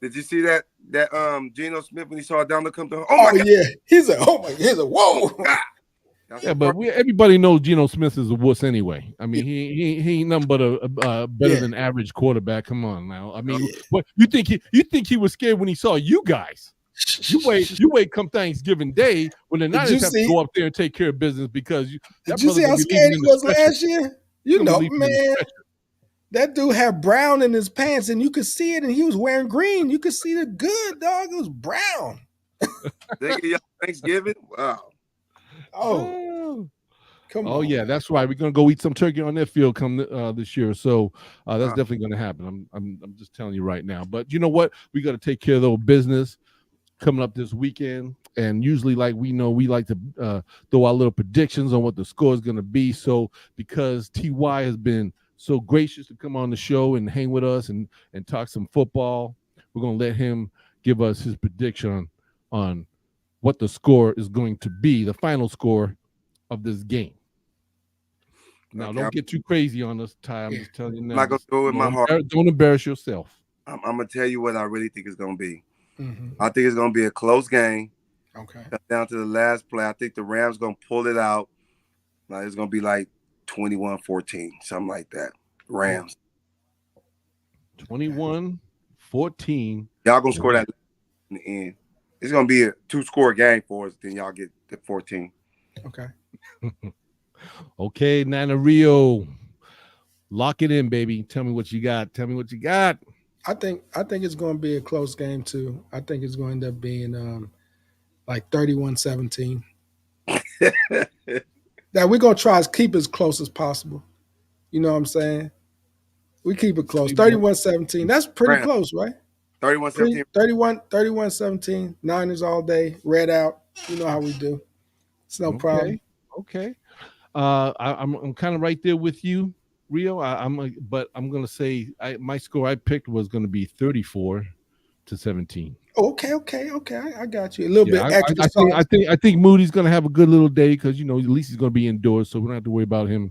Did you see that Geno Smith when he saw Donald come to? Oh my God. Yeah, he's a whoa. God. Yeah, but everybody knows Geno Smith is a wuss anyway. I mean, he ain't nothing but a better than average quarterback. Come on now. I mean, what you think he was scared when he saw you guys? You wait come Thanksgiving Day when the Niners have to go up there and take care of business because did you see how scared he was last year? You know, man. That dude had brown in his pants, and you could see it, and he was wearing green. You could see the good, dog. It was brown. Thanksgiving? Wow. Oh. Come on. Oh, yeah, that's right. We're going to go eat some turkey on their field come this year. So that's definitely going to happen. I'm just telling you right now. But you know what? We got to take care of the business coming up this weekend. And usually, like we like to throw our little predictions on what the score is going to be. So because TY has been so gracious to come on the show and hang with us and talk some football, we're going to let him give us his prediction on what the score is going to be, the final score of this game. Now, don't get too crazy on us, Ty. I'm just telling you now. I'm not going to do it with my heart. Don't embarrass yourself. I'm going to tell you what I really think it's going to be. Mm-hmm. I think it's going to be a close game. Okay. Down to the last play. I think the Rams going to pull it out. Like, it's going to be like 21-14, something like that. Rams. 21-14. Y'all going to score that in the end. It's going to be a 2-score game for us. Then y'all get the 14. Okay. Okay, Nana Rio. Lock it in, baby. Tell me what you got. I think it's going to be a close game, too. I think it's going to end up being like 31-17. Now, we're going to try to keep it as close as possible. You know what I'm saying? We keep it close. 31-17. That's pretty close, right? 31-17. 31-17. Niners all day. Red out. You know how we do. It's no problem. Okay. I'm kind of right there with you, Rio. But I'm going to say my score I picked was going to be 34-17. Okay. I got you. A little bit extra. I think Moody's going to have a good little day because at least he's going to be indoors, so we don't have to worry about him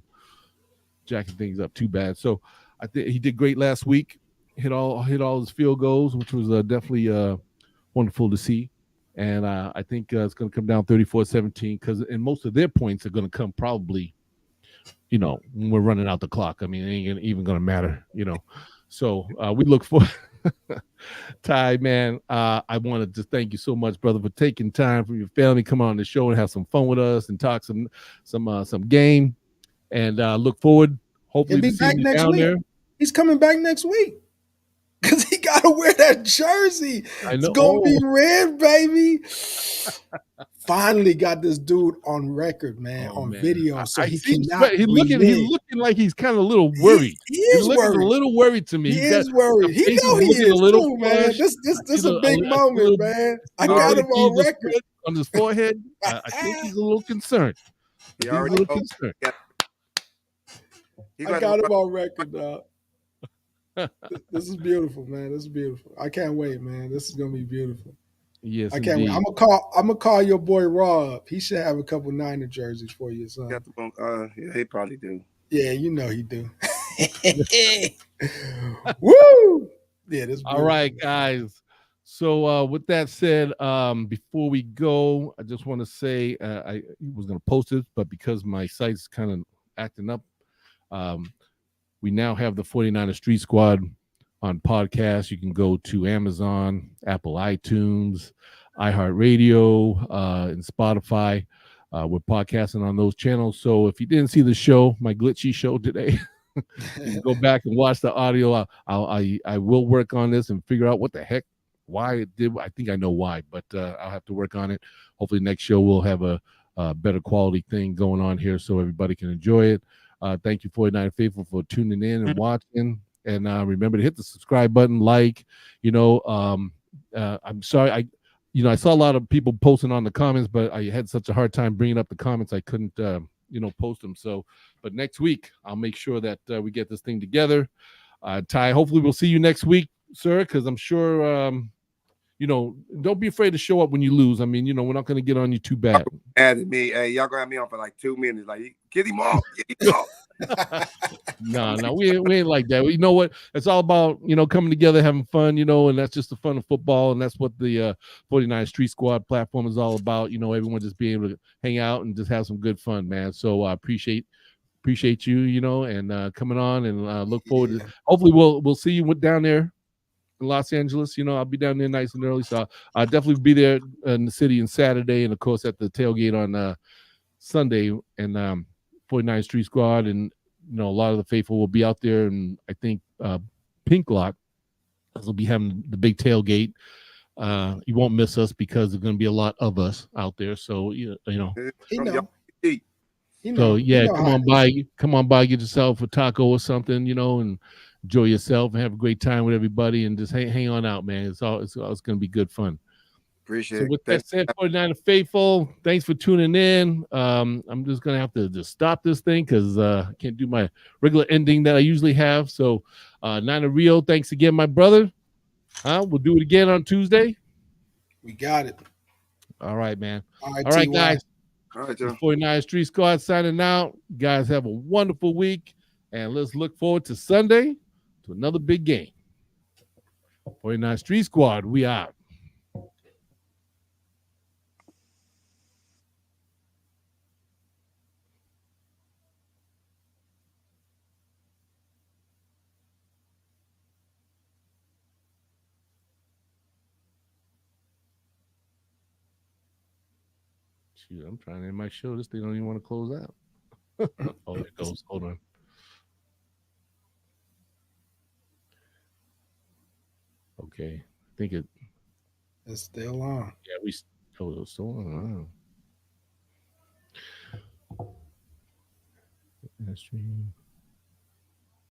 jacking things up too bad. So I think he did great last week. Hit all his field goals, which was definitely wonderful to see. And I think it's going to come down 34-17 and most of their points are going to come probably, when we're running out the clock. I mean, it ain't even going to matter, So we look for Ty, man. I wanted to thank you so much, brother, for taking time from your family, come on the show and have some fun with us and talk some game. And look forward. Hopefully, he'll be back next week. There. He's coming back next week. Because he got to wear that jersey. I know. It's going to be red, baby. Finally got this dude on record, man, on video. So he's looking like he's kind of a little worried. He's worried. A little worried to me. He is worried. He know he is too, man. This is a big moment, man. I got him on record. On his forehead, I think he's a little concerned. He's a little concerned. I got him on record, dog. This is beautiful, man. This is beautiful. I can't wait, man. This is gonna be beautiful. Yes, I can't indeed. wait. I'm gonna call your boy Raw up. He should have a couple Niner jerseys for you, son. Yeah, he probably do. Yeah, you know he do. Woo! Yeah, this. All right, guys. So with that said, before we go, I just want to say I was gonna post it, but because my site's kind of acting up, we now have the 49er Street Squad on podcast. You can go to Amazon, Apple iTunes, iHeartRadio, and Spotify. We're podcasting on those channels. So if you didn't see the show, my glitchy show today, you can go back and watch the audio. I will work on this and figure out what the heck why it did. I think I know why, but I'll have to work on it. Hopefully next show we'll have a better quality thing going on here so everybody can enjoy it. Thank you 49 Faithful for tuning in and watching. And remember to hit the subscribe button, like, I'm sorry. I saw a lot of people posting on the comments, but I had such a hard time bringing up the comments. I couldn't, post them. So, but next week I'll make sure that we get this thing together. Ty, hopefully we'll see you next week, sir, because I'm sure, don't be afraid to show up when you lose. I mean, we're not going to get on you too bad. Added me, hey, y'all gonna have me on for like 2 minutes. Like, get him off, get him off. No, we ain't like that. You know what? It's all about, coming together, having fun, and that's just the fun of football. And that's what the 49 Street Squad platform is all about. Everyone just being able to hang out and just have some good fun, man. So I appreciate you, and coming on, and look forward to, hopefully we'll see you down there in Los Angeles. I'll be down there nice and early. So I'll definitely be there in the city on Saturday, and of course at the tailgate on Sunday, and 49 Street Squad, and a lot of the faithful will be out there, and I think Pink Lot will be having the big tailgate. You won't miss us because there's going to be a lot of us out there. So So yeah, come on by, get yourself a taco or something, and enjoy yourself and have a great time with everybody, and just hang on out, man. It's going to be good fun. Appreciate so it. With that said, 49 Faithful, thanks for tuning in. I'm just gonna have to just stop this thing because I can't do my regular ending that I usually have. So Nina Rio, thanks again, my brother. We'll do it again on Tuesday. We got it. All right, man. All right, guys. All right, Joe. 49 Street Squad signing out. You guys have a wonderful week, and let's look forward to Sunday to another big game. 49 Street Squad, we out. Shoot, I'm trying to end my show. This thing don't even want to close out. Oh, there it goes. Hold on. Okay. I think it's still on. Yeah, it's still on. Stream.